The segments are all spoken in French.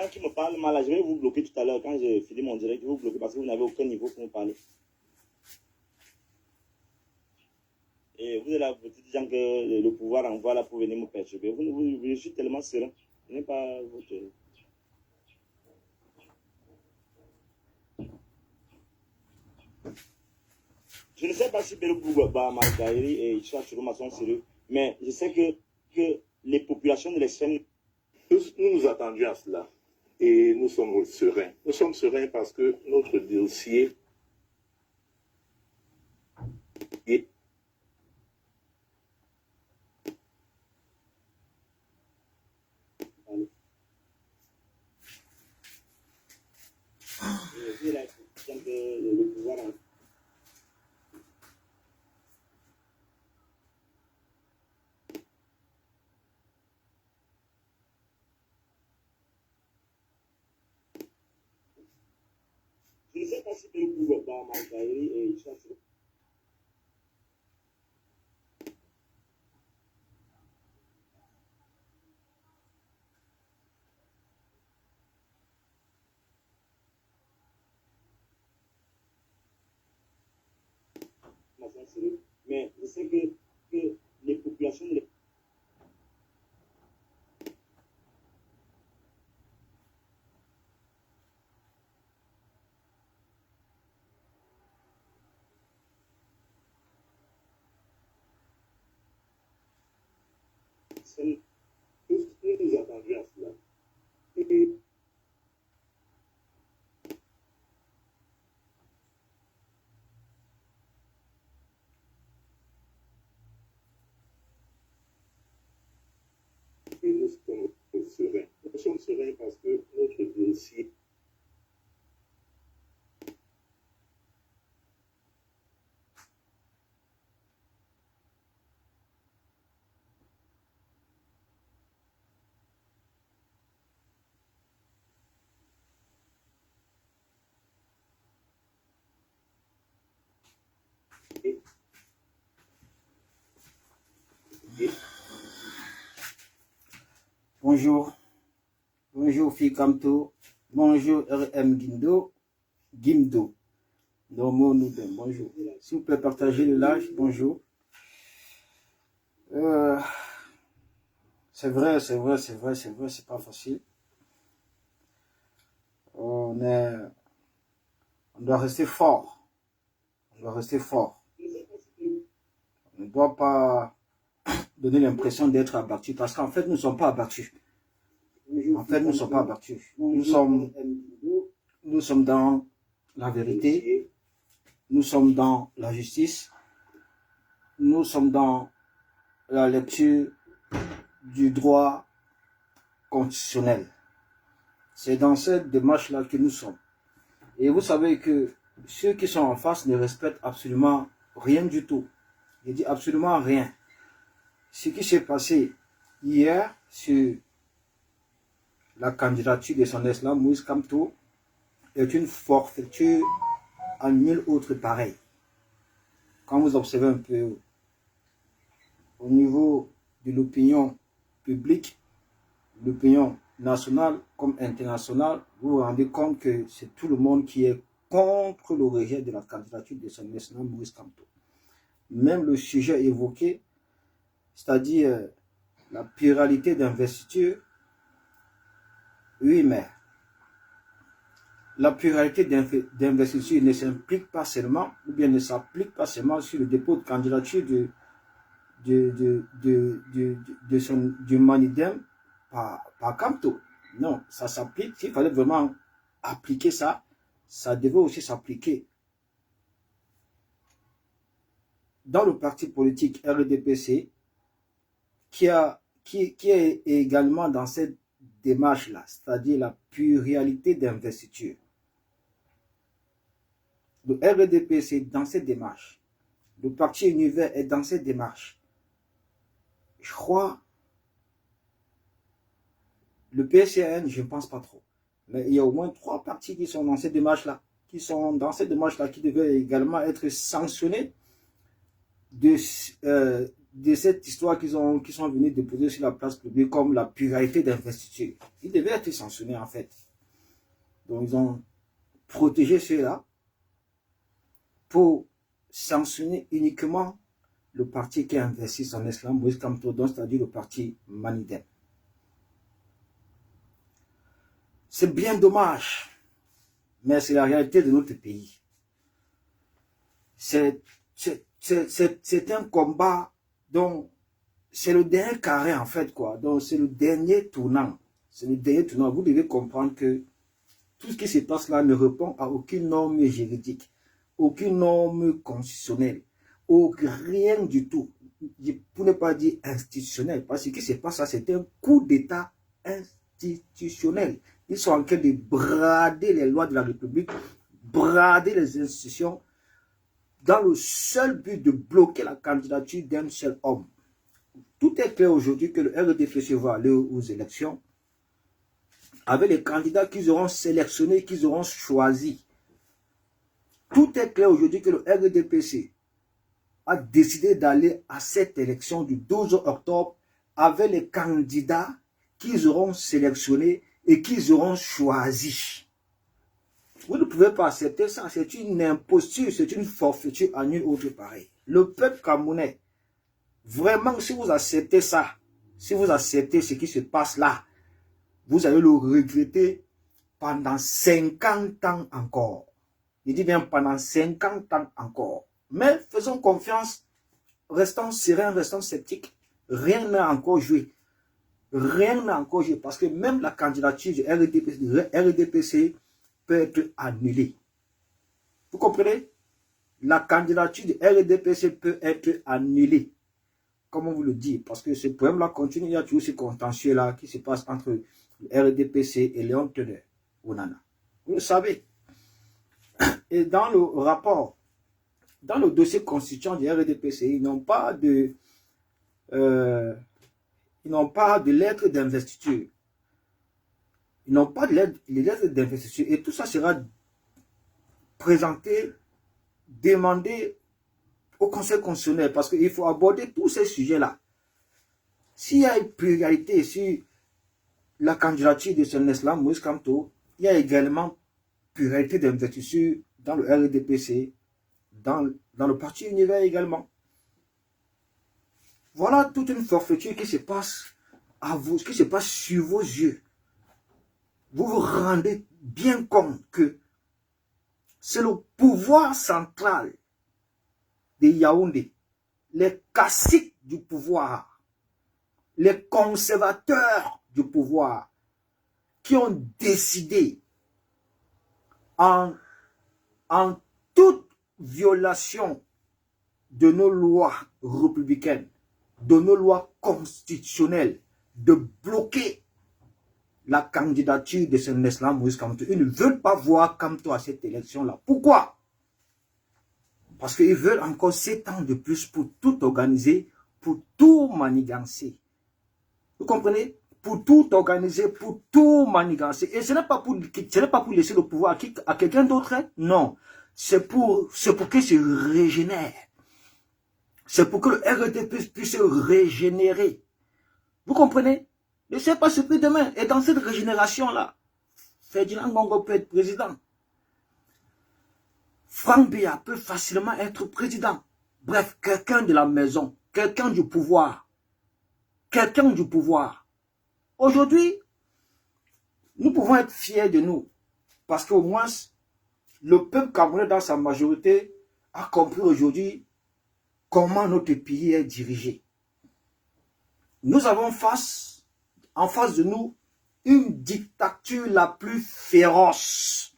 quelqu'un qui me parle mal, là, je vais vous bloquer tout à l'heure. Quand j'ai fini mon direct, je vais vous bloquer parce que vous n'avez aucun niveau pour me parler. Et vous êtes là, vous dites gens que le pouvoir envoie là pour venir me perturber. Je suis tellement serein. Je n'ai pas votre... Je ne sais pas si Belou Margaïri et Isha Chiroma sont sérieux, mais je sais que les populations de l'extrême... Nous nous attendions à cela et nous sommes sereins. Nous sommes sereins parce que notre dossier est le pouvoir en... Je ne sais pas si Belou Margaïri et Isha Chiroma... Mais je sais que les populations... nous nous attendions à cela. Et nous sommes sereins. Nous sommes sereins parce que notre dossier est Bonjour, bonjour Fikamto, bonjour RM Gimdo, Normo Noudem, bonjour. S'il vous plaît, partagez le live, bonjour. C'est vrai, c'est pas facile. On doit rester fort, On ne doit pas donner l'impression d'être abattu parce qu'en fait, nous ne sommes pas abattus. Nous sommes dans la vérité, nous sommes dans la justice, nous sommes dans la lecture du droit constitutionnel. C'est dans cette démarche-là que nous sommes. Et vous savez que ceux qui sont en face ne respectent absolument rien du tout. Je dis absolument rien. Ce qui s'est passé hier sur la candidature de son Excellence Moïse Kamto est une forfaiture à nul autre pareil. Quand vous observez un peu au niveau de l'opinion publique, l'opinion nationale comme internationale, vous vous rendez compte que c'est tout le monde qui est contre le rejet de la candidature de son Excellence Moïse Kamto. Même le sujet évoqué, c'est-à-dire la pluralité d'investiture, oui, mais la pluralité d'investiture ne s'implique pas seulement, ou bien ne s'applique pas seulement sur le dépôt de candidature du Manidem par Kamto. Non, ça s'applique, s'il fallait vraiment appliquer ça, ça devait aussi s'appliquer dans le parti politique RDPC qui est également dans cette démarche-là, c'est-à-dire la pluralité d'investiture. Le RDPC est dans cette démarche. Le parti Univers est dans cette démarche. Je crois, le PCN, je ne pense pas trop. Mais il y a au moins 3 partis qui sont dans cette démarche-là, qui devaient également être sanctionnés de cette histoire qu'ils sont venus déposer sur la place publique comme la pluralité d'investiture. Ils devaient être sanctionnés en fait. Donc ils ont protégé ceux-là pour sanctionner uniquement le parti qui a investi son islam, Moïse Kamto, c'est-à-dire le parti Maniden. C'est bien dommage, mais c'est la réalité de notre pays. C'est un combat dont c'est le dernier carré en fait, quoi. Donc c'est le dernier tournant. C'est le dernier tournant. Vous devez comprendre que tout ce qui se passe là ne répond à aucune norme juridique, aucune norme constitutionnelle, rien du tout. Pour ne pas dire institutionnel, parce que ce qui se passe là, c'est un coup d'État institutionnel. Ils sont en train de brader les lois de la République, brader les institutions, dans le seul but de bloquer la candidature d'un seul homme. Tout est clair aujourd'hui que le RDPC va aller aux élections avec les candidats qu'ils auront sélectionnés, qu'ils auront choisis. Tout est clair aujourd'hui que le RDPC a décidé d'aller à cette élection du 12 octobre avec les candidats qu'ils auront sélectionnés et qu'ils auront choisis. Vous ne pouvez pas accepter ça. C'est une imposture, c'est une forfaiture à nul autre pareil. Le peuple camerounais, vraiment, si vous acceptez ça, si vous acceptez ce qui se passe là, vous allez le regretter pendant 50 ans encore. Je dis bien pendant 50 ans encore. Mais faisons confiance, restons sereins, restons sceptiques. Rien n'a encore joué. Rien n'a encore joué parce que même la candidature du RDPC peut être annulée. Vous comprenez? La candidature du RDPC peut être annulée. Comment vous le dire? Parce que ce problème-là continue. Il y a toujours ce contentieux-là qui se passe entre le RDPC et Léon Teneur, Onana. Vous le savez. Et dans le rapport, dans le dossier constituant du RDPC, ils n'ont pas de lettre d'investiture. Ils n'ont pas de lettre d'investiture. Et tout ça sera présenté, demandé au Conseil constitutionnel. Parce qu'il faut aborder tous ces sujets-là. S'il y a une priorité sur la candidature de son islam, Moïse Kamto, il y a également priorité d'investiture dans le RDPC, dans le parti univers également. Voilà toute une forfaiture qui se passe à vous, qui se passe sur vos yeux. Vous vous rendez bien compte que c'est le pouvoir central de Yaoundé, les caciques du pouvoir, les conservateurs du pouvoir, qui ont décidé en toute violation de nos lois républicaines, de nos lois constitutionnelles, de bloquer la candidature de son islam Moïse Kamto. Ils ne veulent pas voir Kamto à cette élection-là. Pourquoi? Parce qu'ils veulent encore 7 ans de plus pour tout organiser, pour tout manigancer. Vous comprenez? Pour tout organiser, pour tout manigancer. Et ce n'est pas pour laisser le pouvoir à quelqu'un d'autre. Non. C'est pour qu'il se régénère. C'est pour que le RDP puisse se régénérer. Vous comprenez? Ne sais pas ce que demain. Et dans cette régénération-là, Ferdinand Ngongo peut être président. Franck Biya peut facilement être président. Bref, quelqu'un de la maison, quelqu'un du pouvoir. Quelqu'un du pouvoir. Aujourd'hui, nous pouvons être fiers de nous. Parce qu'au moins, le peuple camerounais dans sa majorité a compris aujourd'hui comment notre pays est dirigé. Nous avons en face de nous une dictature la plus féroce.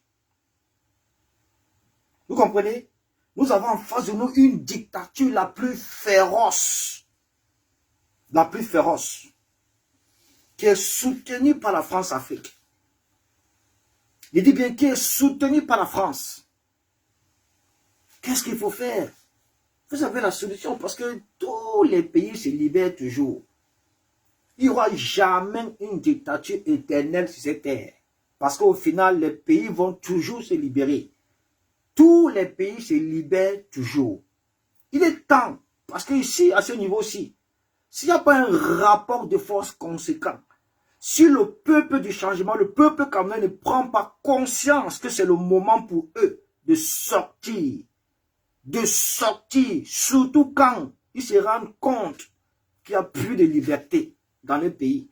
Vous comprenez? Nous avons en face de nous une dictature la plus féroce. La plus féroce. Qui est soutenue par la France-Afrique. Je dis bien qui est soutenue par la France. Qu'est-ce qu'il faut faire? Vous avez la solution parce que tous les pays se libèrent toujours. Il n'y aura jamais une dictature éternelle sur cette terre. Parce qu'au final, les pays vont toujours se libérer. Tous les pays se libèrent toujours. Il est temps, parce que ici, à ce niveau-ci, s'il n'y a pas un rapport de force conséquent, si le peuple du changement, le peuple camerounais ne prend pas conscience que c'est le moment pour eux de sortir, surtout quand ils se rendent compte qu'il n'y a plus de liberté dans le pays.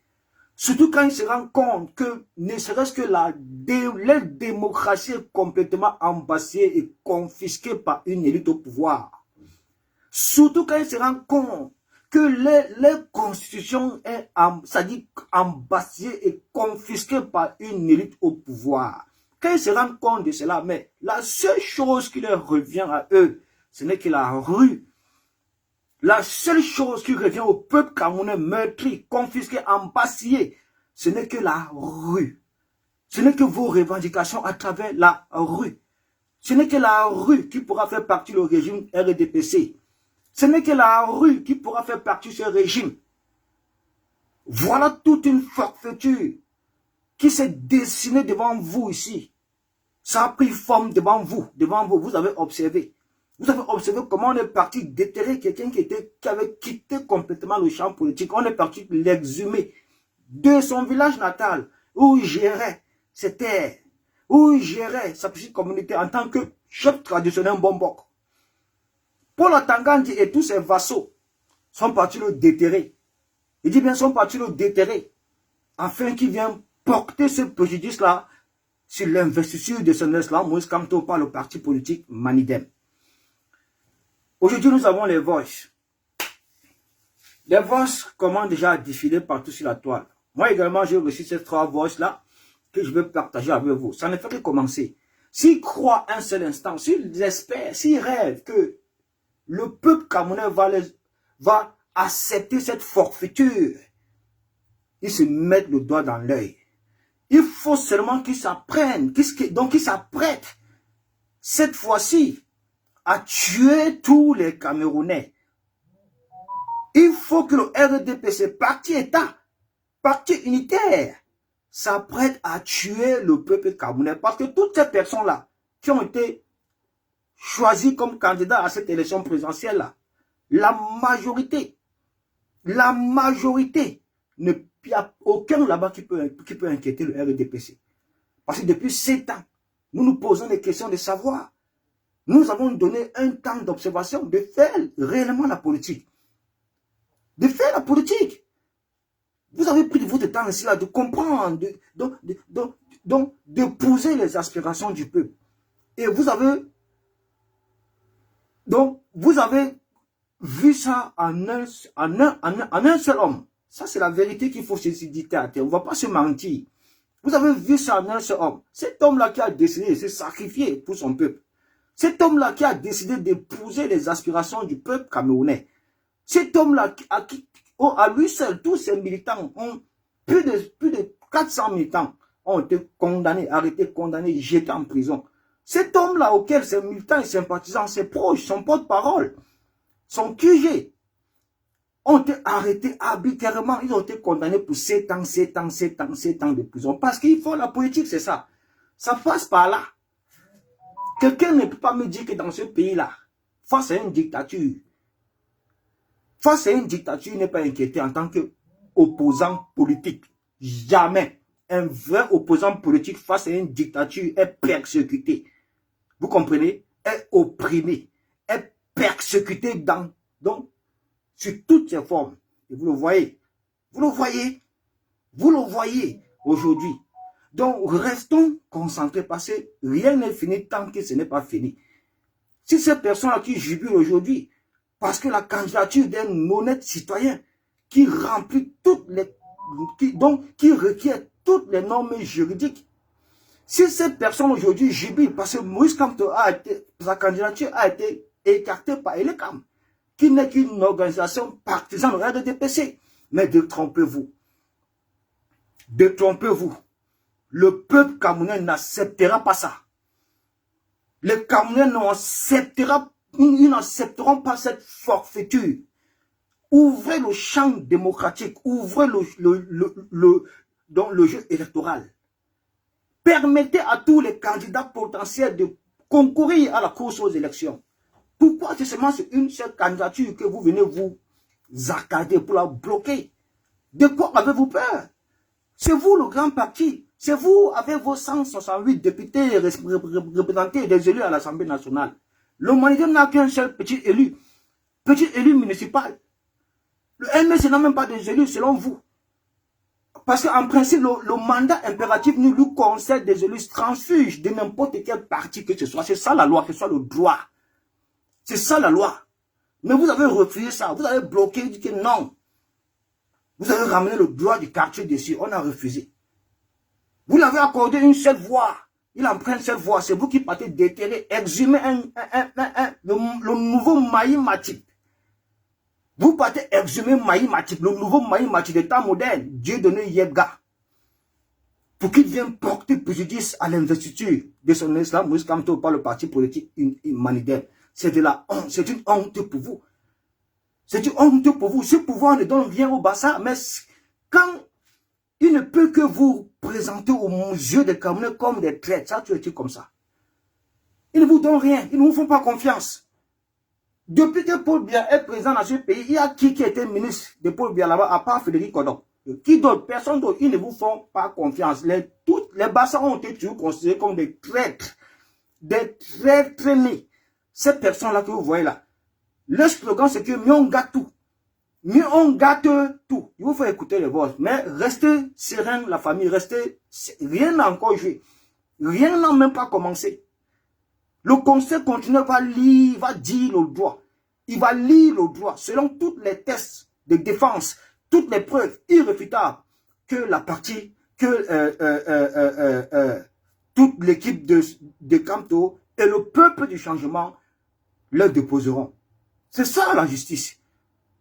Surtout quand ils se rendent compte que ne serait-ce que la démocratie est complètement embassée et confisquée par une élite au pouvoir. Surtout quand ils se rendent compte que les constitutions est embassée et confisquée par une élite au pouvoir. Quand ils se rendent compte de cela, mais la seule chose qui leur revient à eux, ce n'est que la rue. La seule chose qui revient au peuple camerounais meurtri, confisqué, embassé, ce n'est que la rue. Ce n'est que vos revendications à travers la rue. Ce n'est que la rue qui pourra faire partie du régime RDPC. Ce n'est que la rue qui pourra faire partie de ce régime. Voilà toute une forfaiture qui s'est dessinée devant vous ici. Ça a pris forme devant vous. Vous avez observé. Vous avez observé comment on est parti déterrer quelqu'un qui avait quitté complètement le champ politique. On est parti l'exhumer de son village natal, où il gérait ses terres, où il gérait sa petite communauté en tant que chef traditionnel Bombok. Paul Atangandi et tous ses vassaux sont partis le déterrer. Il dit bien, sont partis le déterrer, afin qu'il vienne porter ce préjudice-là sur l'investiture de son excellent Moïse Kamto par le parti politique Manidem. Aujourd'hui, nous avons les voices. Les voices commencent déjà à défiler partout sur la toile. Moi également, j'ai reçu ces 3 voices-là que je vais partager avec vous. Ça ne fait que commencer. S'ils croient un seul instant, s'ils espèrent, s'ils rêvent que le peuple camerounais va accepter cette forfaiture, ils se mettent le doigt dans l'œil. Il faut seulement qu'ils s'apprennent, donc qu'ils s'apprêtent cette fois-ci à tuer tous les Camerounais. Il faut que le RDPC, parti État, parti unitaire, s'apprête à tuer le peuple camerounais. Parce que toutes ces personnes-là qui ont été choisies comme candidats à cette élection présidentielle-là, la majorité, il n'y a aucun là-bas qui peut inquiéter le RDPC. Parce que depuis 7 ans, nous nous posons des questions de savoir. Nous avons donné un temps d'observation, de faire réellement la politique. De faire la politique. Vous avez pris de votre temps ici là de comprendre, de poser les aspirations du peuple. Et vous avez vu ça en un seul homme. Ça, c'est la vérité qu'il faut se dire à terre. On ne va pas se mentir. Vous avez vu ça en un seul homme. Cet homme-là qui a décidé de se sacrifier pour son peuple. Cet homme-là qui a décidé d'épouser les aspirations du peuple camerounais. Cet homme-là, à lui seul, tous ses militants, plus de 400 militants ont été condamnés, arrêtés, condamnés, jetés en prison. Cet homme-là auquel ses militants et sympathisants, ses proches, son porte-parole, son QG, ont été arrêtés arbitrairement. Ils ont été condamnés pour 7 ans de prison. Parce qu'il faut la politique, c'est ça. Ça passe par là. Quelqu'un ne peut pas me dire que dans ce pays-là, face à une dictature, il n'est pas inquiété en tant qu'opposant politique. Jamais. Un vrai opposant politique face à une dictature est persécuté. Vous comprenez? Est opprimé. Est persécuté sur toutes ses formes. Et vous le voyez. Vous le voyez aujourd'hui. Donc, restons concentrés parce que rien n'est fini tant que ce n'est pas fini. Si ces personnes-là qui jubilent aujourd'hui, parce que la candidature d'un honnête citoyen qui remplit qui requiert toutes les normes juridiques, si ces personnes aujourd'hui jubilent parce que Moïse Kamto sa candidature a été écartée par Elecam, qui n'est qu'une organisation partisane de RDPC, mais détrompez-vous. Détrompez-vous. Le peuple camerounais n'acceptera pas ça. Les Camerounais ils n'accepteront pas cette forfaiture. Ouvrez le champ démocratique, ouvrez le jeu électoral. Permettez à tous les candidats potentiels de concourir à la course aux élections. Pourquoi c'est seulement une seule candidature que vous venez vous accader, pour la bloquer. De quoi avez-vous peur? C'est vous le grand parti. C'est vous avec vos 168 députés représentés des élus à l'Assemblée nationale. L'humanité n'a qu'un seul petit élu municipal. Le MS n'a même pas des élus selon vous. Parce qu'en principe, le mandat impératif nous lui concède des élus transfuges de n'importe quel parti que ce soit. C'est ça la loi, que ce soit le droit. C'est ça la loi. Mais vous avez refusé ça. Vous avez bloqué, dit que non. Vous avez ramené le droit du quartier dessus. On a refusé. Vous l'avez accordé une seule voix. Il emprunte cette voix. C'est vous qui partez déterrer, exhumer le nouveau Maï Matip. Vous partez exhumer Maï Matip, le nouveau Maï Matip d'état moderne, Dieu donné Yebga, pour qu'il vienne porter préjudice à l'investiture de son islam, Moïse Kamto, par le parti politique humanitaire. C'est de la honte, c'est une honte pour vous. C'est une honte pour vous. Ce pouvoir ne donne rien au Bassa, mais quand il ne peut que vous présenter aux yeux des Camerounais comme des traîtres, ça tu es comme ça. Ils ne vous donnent rien, ils ne vous font pas confiance. Depuis que Paul Biya est présent dans ce pays, il y a qui était ministre de Paul Biya là-bas, à part Frédéric Kodon. Qui d'autre? Personne d'autre. Ils ne vous font pas confiance. Toutes les Bassas ont été toujours considérés comme des traîtres. Des traîtres nés. Ces personnes-là que vous voyez là, le slogan c'est que mieux on gâte tout. Mieux on gâte tout. Il vous faut écouter les voix. Mais restez serein, la famille, restez. Rien n'a encore joué. Rien n'a même pas commencé. Le conseil continue va lire, va dire le droit. Il va lire le droit selon tous les tests de défense, toutes les preuves irréfutables que la partie, que toute l'équipe de Kamto et le peuple du changement leur déposeront. C'est ça la justice.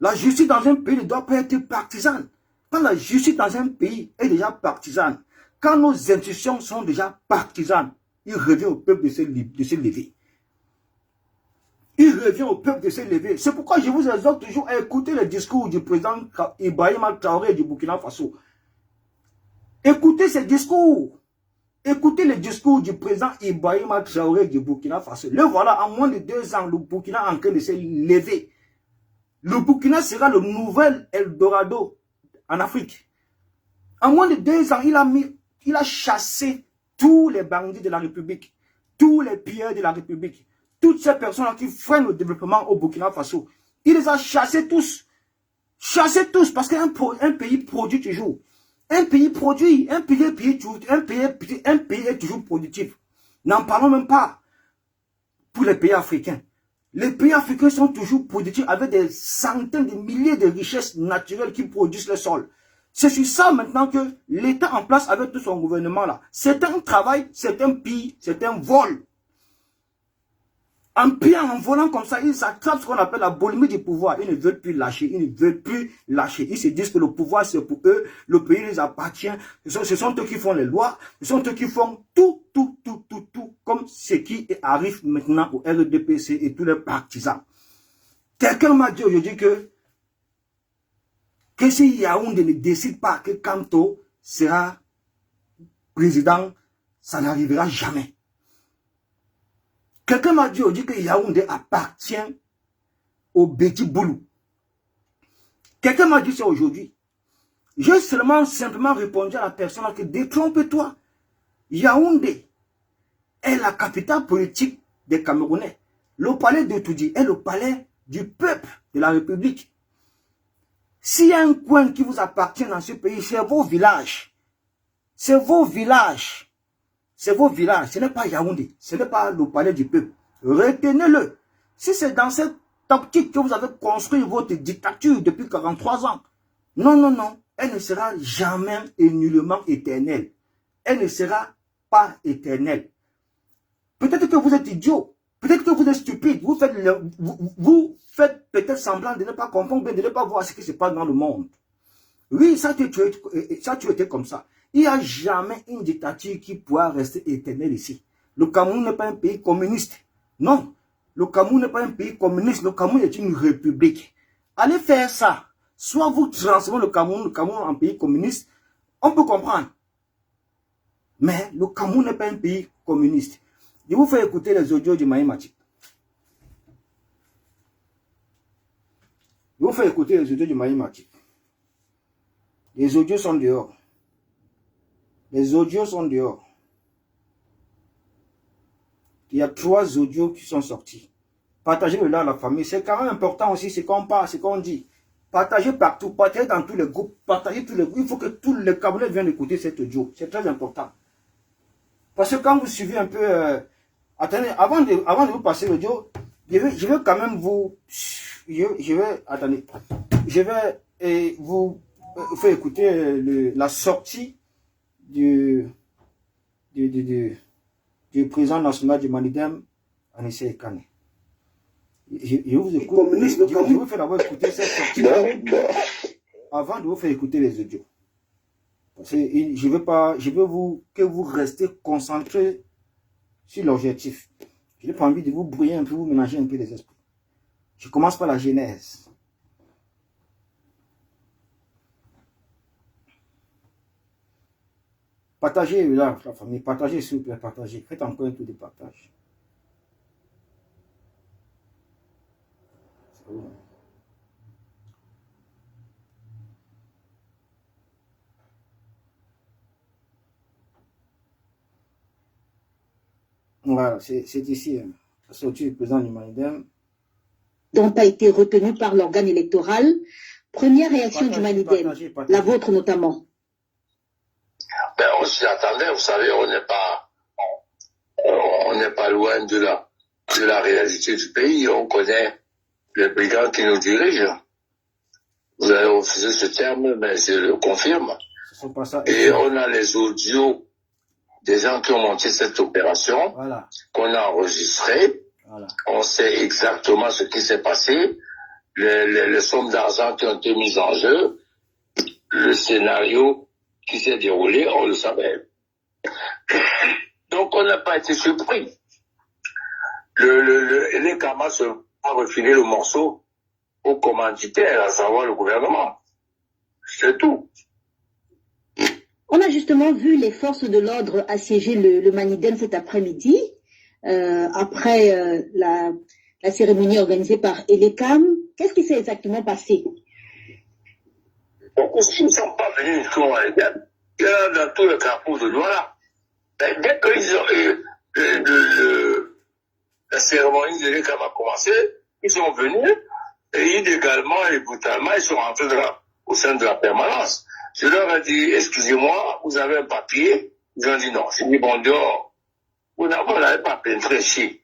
La justice dans un pays ne doit pas être partisane. Quand la justice dans un pays est déjà partisane, quand nos institutions sont déjà partisanes, il revient au peuple de se lever. Il revient au peuple de se lever. C'est pourquoi je vous exhorte toujours à écouter le discours du président Ibrahima Traoré du Burkina Faso. Écoutez ces discours. Écoutez le discours du président Ibrahima Traoré du Burkina Faso. Le voilà, en moins de 2 ans, le Burkina est en train de se lever. Le Burkina sera le nouvel Eldorado en Afrique. En moins de 2 ans, il a chassé tous les bandits de la République, tous les pilleurs de la République, toutes ces personnes qui freinent le développement au Burkina Faso. Il les a chassés tous. Chassés tous, parce qu'un pays produit toujours. Un pays produit, un pays est toujours productif. N'en parlons même pas pour les pays africains. Les pays africains sont toujours productifs avec des centaines de milliers de richesses naturelles qui produisent le sol. C'est sur ça maintenant que l'État en place avec tout son gouvernement là. C'est un travail, c'est un pille, c'est un vol. En pillant, en volant comme ça, ils attrapent ce qu'on appelle la boulimie du pouvoir. Ils ne veulent plus lâcher, ils ne veulent plus lâcher. Ils se disent que le pouvoir c'est pour eux, le pays les appartient. Ce sont eux qui font les lois, ce sont eux qui font tout, comme ce qui arrive maintenant au RDPC et tous les partisans. Quelqu'un m'a dit aujourd'hui que si Yaoundé ne décide pas que Kamto sera président, ça n'arrivera jamais. Quelqu'un m'a dit aujourd'hui que Yaoundé appartient au Béti Boulou. Quelqu'un m'a dit ça aujourd'hui. J'ai simplement répondu à la personne que détrompe-toi. Yaoundé est la capitale politique des Camerounais. Le palais de Toudi est le palais du peuple de la République. S'il y a un coin qui vous appartient dans ce pays, c'est vos villages. C'est vos villages. C'est vos villages. Ce n'est pas Yaoundé. Ce n'est pas le palais du peuple. Retenez-le. Si c'est dans cette optique que vous avez construit votre dictature depuis 43 ans, non. Elle ne sera jamais et nullement éternelle. Elle ne sera pas éternelle. Peut-être que vous êtes idiot. Peut-être que vous êtes stupide. Vous faites peut-être semblant de ne pas comprendre, de ne pas voir ce qui se passe dans le monde. Oui, ça tu étais comme ça. Il n'y a jamais une dictature qui pourra rester éternelle ici. Le Cameroun n'est pas un pays communiste. Non. Le Cameroun n'est pas un pays communiste. Le Cameroun est une république. Allez faire ça. Soit vous transformez le Cameroun en pays communiste. On peut comprendre. Mais le Cameroun n'est pas un pays communiste. Je vous fais écouter les audios du Maï Matip. vous faites écouter les audios du Maï Matip. Les audios sont dehors. Les audios sont dehors. Il y a 3 audios qui sont sortis. Partagez-le là à la famille. C'est quand même important aussi ce qu'on parle, ce qu'on dit. Partagez partout, partagez dans tous les groupes, partagez tous les groupes. Il faut que tous les Camerounais viennent écouter cet audio. C'est très important. Parce que quand vous suivez un peu... attendez, avant de vous passer l'audio, je vais quand même vous... attendez. Je vais vous faire écouter la sortie du président national du Manidem, Anissé Ekane. Je vous écoute. Je vous fais d'abord écouter cette sortie avant de vous faire écouter les audios. Parce que je veux que vous restez concentrés sur l'objectif. Je n'ai pas envie de vous brouiller un peu, vous mélanger un peu les esprits. Je commence par la genèse. Partagez là, la famille, partagez s'il vous plaît, partagez. Faites encore un tour de partage. Voilà, c'est ici, la sortie du président du Manidem. Dont a été retenu par l'organe électoral. Première réaction du Manidem, la vôtre notamment. Ben, on s'y attendait, vous savez, on n'est pas loin de la réalité du pays. On connaît les brigands qui nous dirigent. Vous avez refusé ce terme, mais je le confirme. Et on a les audios des gens qui ont monté cette opération, voilà, qu'on a enregistré. Voilà. On sait exactement ce qui s'est passé, les sommes d'argent qui ont été mises en jeu, le scénario qui s'est déroulé, on le savait. Donc on n'a pas été surpris. Les Kamas a refilé le morceau au commanditaire, à savoir le gouvernement. C'est tout. On a justement vu les forces de l'ordre assiéger le Manidem cet après-midi, après la cérémonie organisée par Elekam. Qu'est-ce qui s'est exactement passé? Donc, ils ne sont pas venus du tout en Manidem. Il y en a dans tout le carrefour de Douala. Dès que la cérémonie de Elekam a commencé, ils sont venus et illégalement et brutalement, ils sont rentrés au sein de la permanence. Je leur ai dit, excusez-moi, vous avez un papier? Ils ont dit non. J'ai dit, bon, dehors, vous n'avez pas pénétré ici.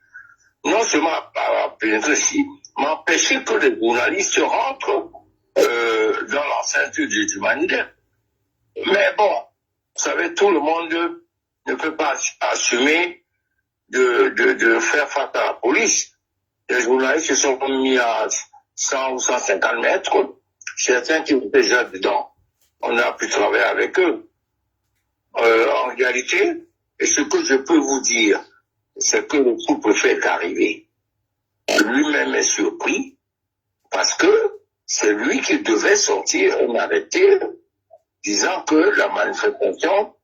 Non seulement pas pénétré ici, mais empêché que les journalistes rentrent dans l'enceinte du Manidem. Mais bon, vous savez, tout le monde ne peut pas assumer de faire face à la police. Les journalistes se sont mis à 100 ou 150 mètres, certains qui étaient déjà dedans. On a pu travailler avec eux. En réalité, et ce que je peux vous dire, c'est que le sous-préfet est arrivé. Lui-même est surpris parce que c'est lui qui devait sortir un arrêté disant que la manifestation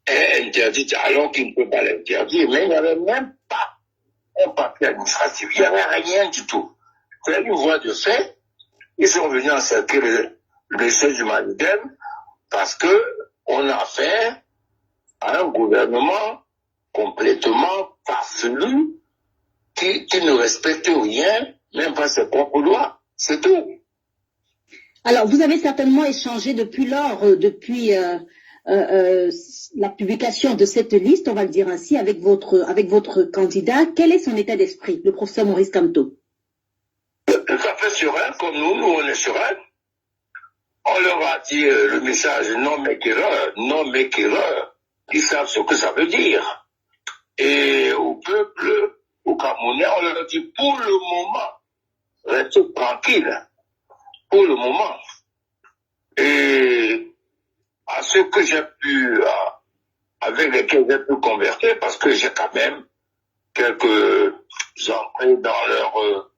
est interdite alors qu'il ne peut pas l'interdire. Mais il n'y avait même pas un papier administratif. Il n'y avait rien du tout. C'est une voie de fait. Ils sont venus encercler le siège du Manidem parce que on a affaire à un gouvernement complètement farfelu qui ne respecte rien, même pas ses propres lois. C'est tout. Alors, vous avez certainement échangé depuis lors, depuis la publication de cette liste, on va le dire ainsi, avec votre candidat. Quel est son état d'esprit, le professeur Maurice Kamto? Tout à fait serein, comme nous on est serein. On leur a dit le message non make erreur. Ils savent ce que ça veut dire. Et au peuple, aux Camerounais, on leur a dit pour le moment, restez tranquille. Pour le moment. Et à ceux que j'ai pu, avec lesquels j'ai pu convertir, parce que j'ai quand même quelques entrées dans leur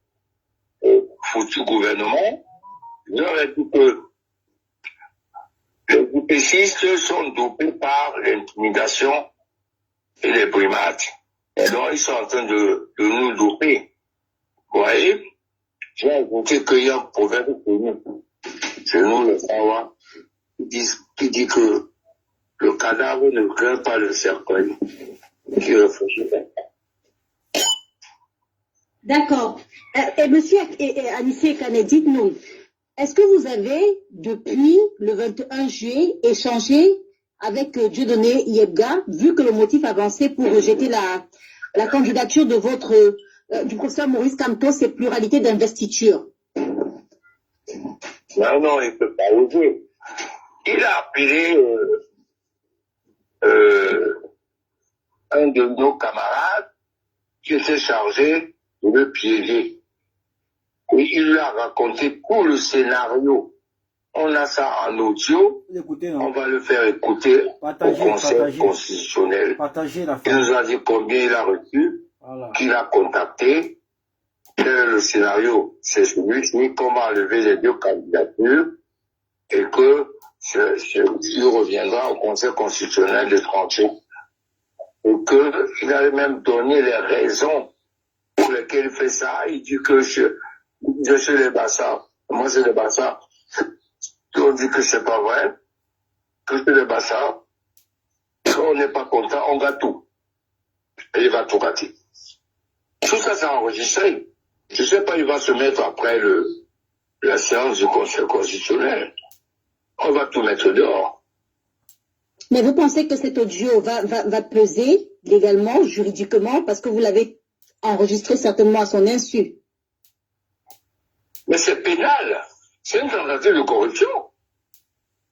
foutu gouvernement, je leur ai dit que les UPCistes sont dopés par l'intimidation et les primates. Et donc, ils sont en train de nous doper. Vous voyez? J'ai écouté qu'il y a un proverbe chez nous, le Sawa, qui dit que le cadavre ne craint pas le cercueil, qui réfléchit. D'accord. Et monsieur Anissé Kane, dites-nous, est-ce que vous avez, depuis le 21 juillet, échangé avec Dieudonné Yebga, vu que le motif avancé pour rejeter la candidature de votre du professeur Maurice Kamto, c'est pluralité d'investiture? Non, il ne peut pas oser. Il a appelé un de nos camarades qui était chargé de le piéger. Et il lui a raconté tout le scénario. On a ça en audio. Écoutez, on va le faire écouter au Conseil constitutionnel. Il nous a dit combien il a reçu, qu'il a contacté, quel est le scénario. C'est celui-ci qu'on va enlever les deux candidatures et que il reviendra au Conseil constitutionnel de trancher. Et qu'il avait même donné les raisons pour lesquelles il fait ça. Il dit que je suis les Bassa. Moi, c'est les Bassa. On dit que c'est pas vrai. Que c'est les Bassa. Quand on n'est pas content, on gâte tout. Et il va tout gâter. Tout ça, c'est enregistré. Je sais pas, il va se mettre après la séance du Conseil constitutionnel. On va tout mettre dehors. Mais vous pensez que cet audio va peser légalement, juridiquement, parce que vous l'avez enregistré certainement à son insu? Mais c'est pénal. C'est une tentative de corruption.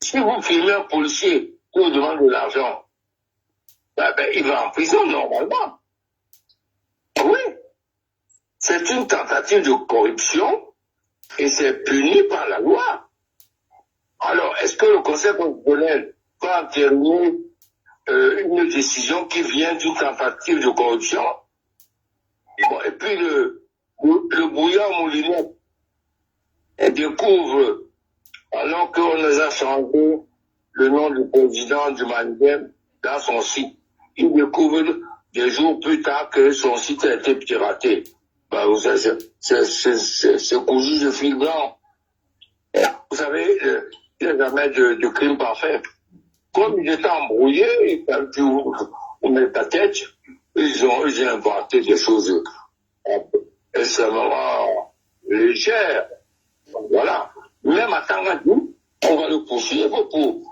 Si vous filmez un policier qui vous demande de l'argent, il va en prison normalement. Oui. C'est une tentative de corruption et c'est puni par la loi. Alors, est-ce que le Conseil constitutionnel va entériner une décision qui vient d'une tentative de corruption? Bon, et puis le bouillon moulinet découvre, alors qu'on nous a changé le nom du président du Mandem dans son site, il découvre des jours plus tard que son site a été piraté. Vous savez, c'est cousu de fil blanc. Vous savez, il n'y a jamais de crime parfait. Comme il était embrouillé, on met ta tête, ils ont inventé des choses extrêmement légères. Voilà. Même à Tangadou, on va le poursuivre pour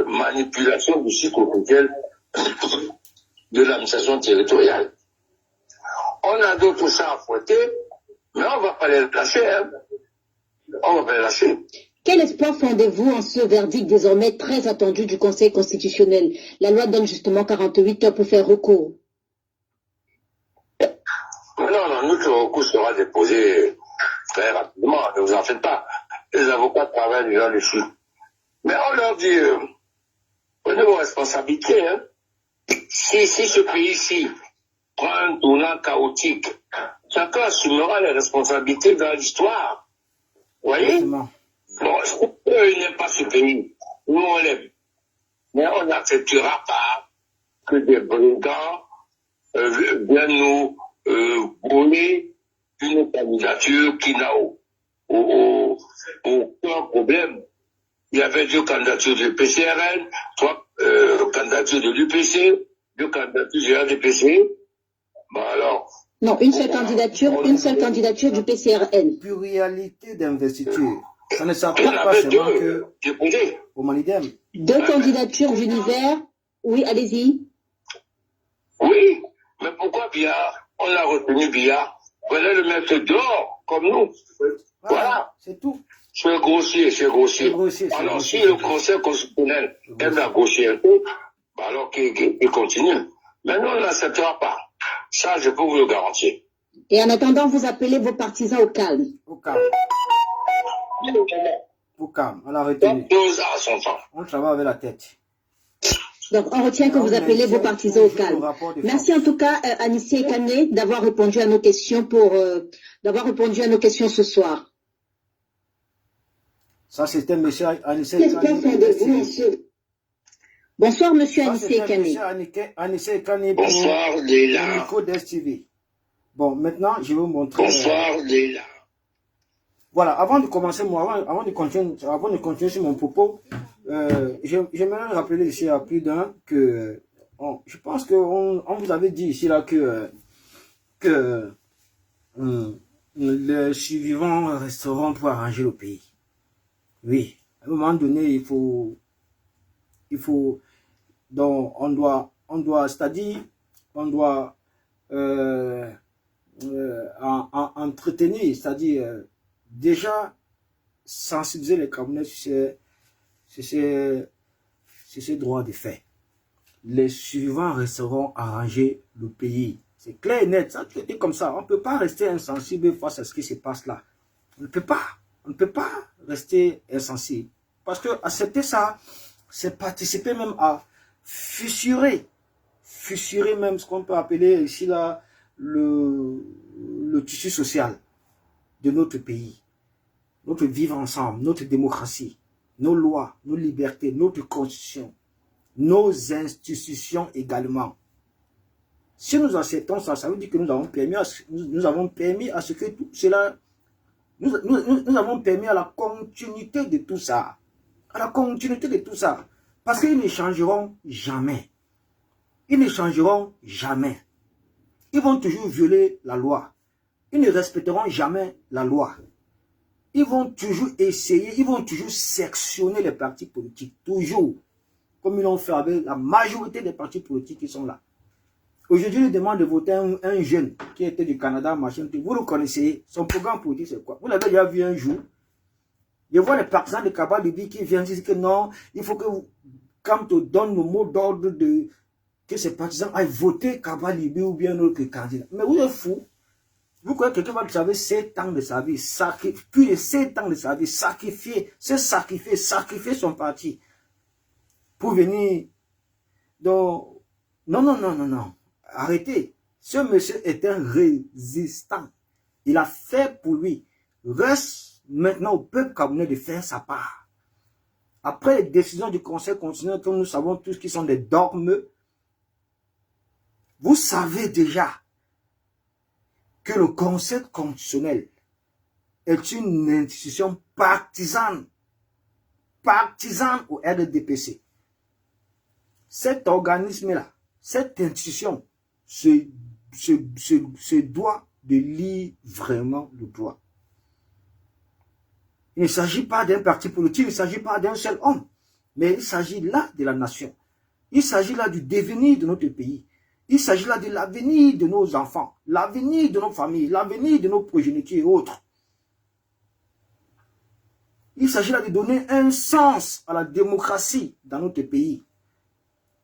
manipulation du cycle officiel de l'administration territoriale. On a d'autres chats à fouetter, mais on ne va pas les lâcher. Hein. On va pas les lâcher. Quel espoir fondez-vous en ce verdict désormais très attendu du Conseil constitutionnel? La loi donne justement 48 heures pour faire recours. Non, notre recours sera déposé très rapidement, ne vous en faites pas. Les avocats travaillent déjà dessus. Mais on leur dit, prenez vos responsabilités. Hein. Si ce pays-ci prend un tournant chaotique, chacun assumera les responsabilités dans l'histoire. Vous voyez? Bon, eux, ils n'aiment pas ce pays. Nous, on l'aime. Mais on n'acceptera pas que des brigands viennent nous voler une candidature qui n'a aucun problème. Il y avait 2 candidatures de PCRN, 3 candidatures de l'UPC, 2 candidatures de l'ADPC. Bon alors. Non, une seule candidature du PCRN. Pluralité d'investiture. Ça ne s'applique pas seulement que au Malidem. 2 candidatures d'univers. Oui, allez-y. Oui, mais pourquoi Biard? On a retenu Biard. Voilà le mettre dehors, comme nous. Voilà. C'est tout. C'est grossier. Alors, si le Conseil constitutionnel aime la grossièreté, un peu, alors qu'il continue. Mais nous, on n'acceptera pas. Ça, je peux vous le garantir. Et en attendant, vous appelez vos partisans au calme. Au calme. Au calme, à la retenue. On travaille avec la tête. Donc, on retient que vous appelez vos partisans au calme. Merci en tout cas, Anissé Kane, d'avoir répondu à nos questions ce soir. Ça, c'était M. Anissé Kane. Bonsoir, M. Anissé Kane. Anissé Kane. Bonsoir, Léla. Micro d'STV. Bon, maintenant, je vais vous montrer... Bonsoir, Leila. Voilà, avant de commencer, avant de continuer sur mon propos, j'aimerais rappeler ici à plus d'un que je pense qu'on vous avait dit ici là que les survivants resteront pour arranger le pays. Oui, à un moment donné, il faut donc c'est-à-dire, on doit entretenir, c'est-à-dire déjà sensibiliser les Camerounais sur ces droits de fait. Les survivants resteront arranger le pays. C'est clair et net, ça tu dis comme ça. On ne peut pas rester insensible face à ce qui se passe là. On ne peut pas rester insensible. Parce que accepter ça, c'est participer même à fissurer même ce qu'on peut appeler ici là le tissu social de notre pays, notre vivre ensemble, notre démocratie, nos lois, nos libertés, notre constitution, nos institutions également. Si nous acceptons ça, ça veut dire que nous avons permis à ce que tout cela, nous avons permis à la continuité de tout ça, parce qu'ils ne changeront jamais. Ils ne changeront jamais. Ils vont toujours violer la loi. Ils ne respecteront jamais la loi. Ils vont toujours essayer, ils vont toujours sectionner les partis politiques, toujours, comme ils l'ont fait avec la majorité des partis politiques qui sont là. Aujourd'hui, ils demandent de voter un jeune qui était du Canada, machin, vous le connaissez, son programme politique c'est quoi? Vous l'avez déjà vu un jour. Je vois les partisans de Kaba Libi qui viennent dire que non, il faut que quand on donne le mot d'ordre que ces partisans aillent voter Kaba Libi ou bien un autre candidat. Mais vous êtes fous. Vous croyez que quelqu'un va travailler 7 ans de sa vie, plus de 7 ans de sa vie, sacrifier son parti pour venir. Donc, non. Arrêtez. Ce monsieur est un résistant. Il a fait pour lui. Reste maintenant au peuple camerounais de faire sa part. Après les décisions du Conseil constitutionnel, comme nous savons tous qui sont des dogmes, vous savez déjà que le Conseil constitutionnel est une institution partisane au RDPC. Cet organisme-là, cette institution se doit de lire vraiment le droit. Il ne s'agit pas d'un parti politique, il ne s'agit pas d'un seul homme, mais il s'agit là de la nation. Il s'agit là du devenir de notre pays. Il s'agit là de l'avenir de nos enfants, l'avenir de nos familles, l'avenir de nos progénitures et autres. Il s'agit là de donner un sens à la démocratie dans notre pays.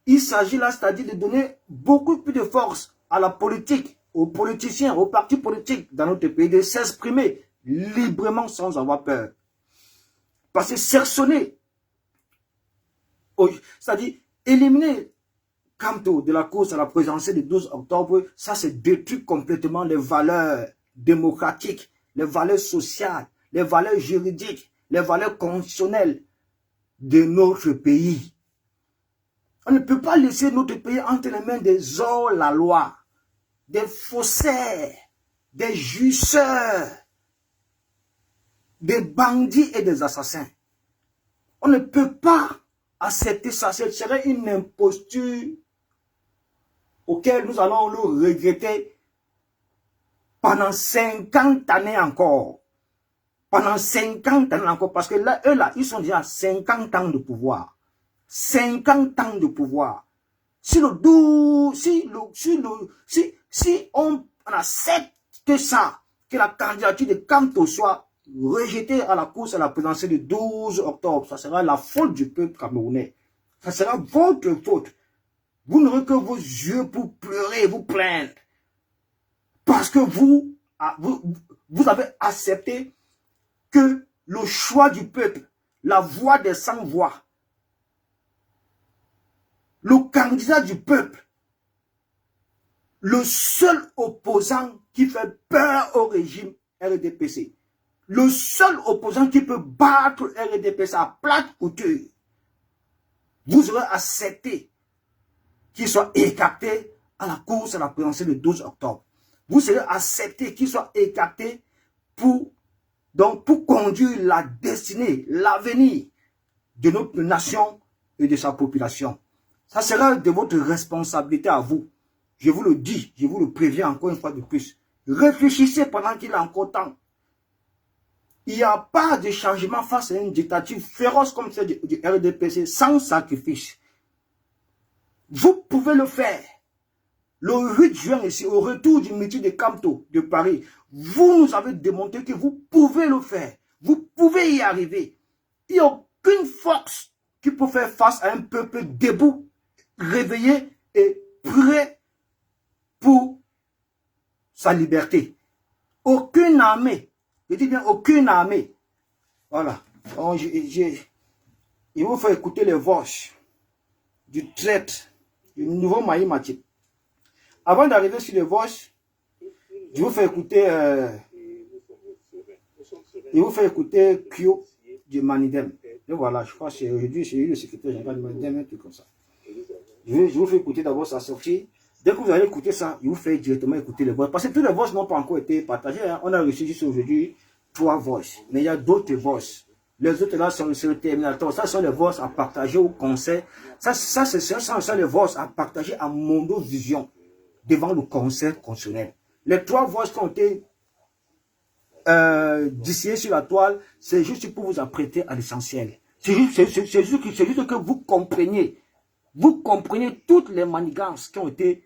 Il s'agit là, c'est-à-dire de donner beaucoup plus de force à la politique, aux politiciens, aux partis politiques dans notre pays, de s'exprimer librement sans avoir peur. Parce que cercener, c'est-à-dire éliminer Kamto de la course à la présidentielle du 12 octobre, ça c'est détruit complètement les valeurs démocratiques, les valeurs sociales, les valeurs juridiques, les valeurs constitutionnelles de notre pays. On ne peut pas laisser notre pays entre les mains des hors-la-loi, des faussaires, des juiceurs, des bandits et des assassins. On ne peut pas accepter ça. Ce serait une imposture auquel nous allons le regretter pendant 50 années encore. Pendant 50 années encore. Parce que là, eux là, ils sont déjà à 50 ans de pouvoir. 50 ans de pouvoir. Si on accepte ça, que la candidature de Kamto soit rejetée à la course à la présidentielle du 12 octobre, ça sera la faute du peuple camerounais. Ça sera votre faute. Vous n'aurez que vos yeux pour pleurer, vous plaindre. Parce que vous avez accepté que le choix du peuple, la voix des sans-voix, le candidat du peuple, le seul opposant qui fait peur au régime RDPC, le seul opposant qui peut battre RDPC à plate couture, vous aurez accepté qu'il soit écarté à la course à la présidentielle le 12 octobre. vous serez accepté, qu'il soit écarté pour conduire la destinée, l'avenir de notre nation et de sa population. Ça sera de votre responsabilité à vous. Je vous le dis, je vous le préviens encore une fois de plus. Réfléchissez pendant qu'il est encore temps. Il n'y a pas de changement face à une dictature féroce comme celle du RDPC sans sacrifice. Vous pouvez le faire. Le 8 juin ici, au retour du meeting de Camto de Paris, vous nous avez démontré que vous pouvez le faire. Vous pouvez y arriver. Il n'y a aucune force qui peut faire face à un peuple debout, réveillé et prêt pour sa liberté. Aucune armée, je dis bien aucune armée. Voilà. Donc, il vous faut écouter les voix du traître, du nouveau Mahi Matip. Avant d'arriver sur les voix, je vous fais écouter Kyo du Manidem. Et voilà, je crois que c'est aujourd'hui, c'est le secrétaire général du Manidem, un truc comme ça. Je vous fais écouter d'abord sa sortie. Dès que vous allez écouter ça, je vous fais directement écouter les voix. Parce que tous les voix n'ont pas encore été partagées. Hein. On a reçu juste aujourd'hui 3 voix. Mais il y a d'autres voix. Les autres là sont sur le terminateur. Ça sont les voix à partager au conseil. Ça c'est les voix à partager à Mondo Vision devant le conseil constitutionnel. Les 3 voix qui ont été distillées sur la toile, c'est juste pour vous apprêter à l'essentiel. C'est juste que vous compreniez. Vous comprenez toutes les manigances qui ont été,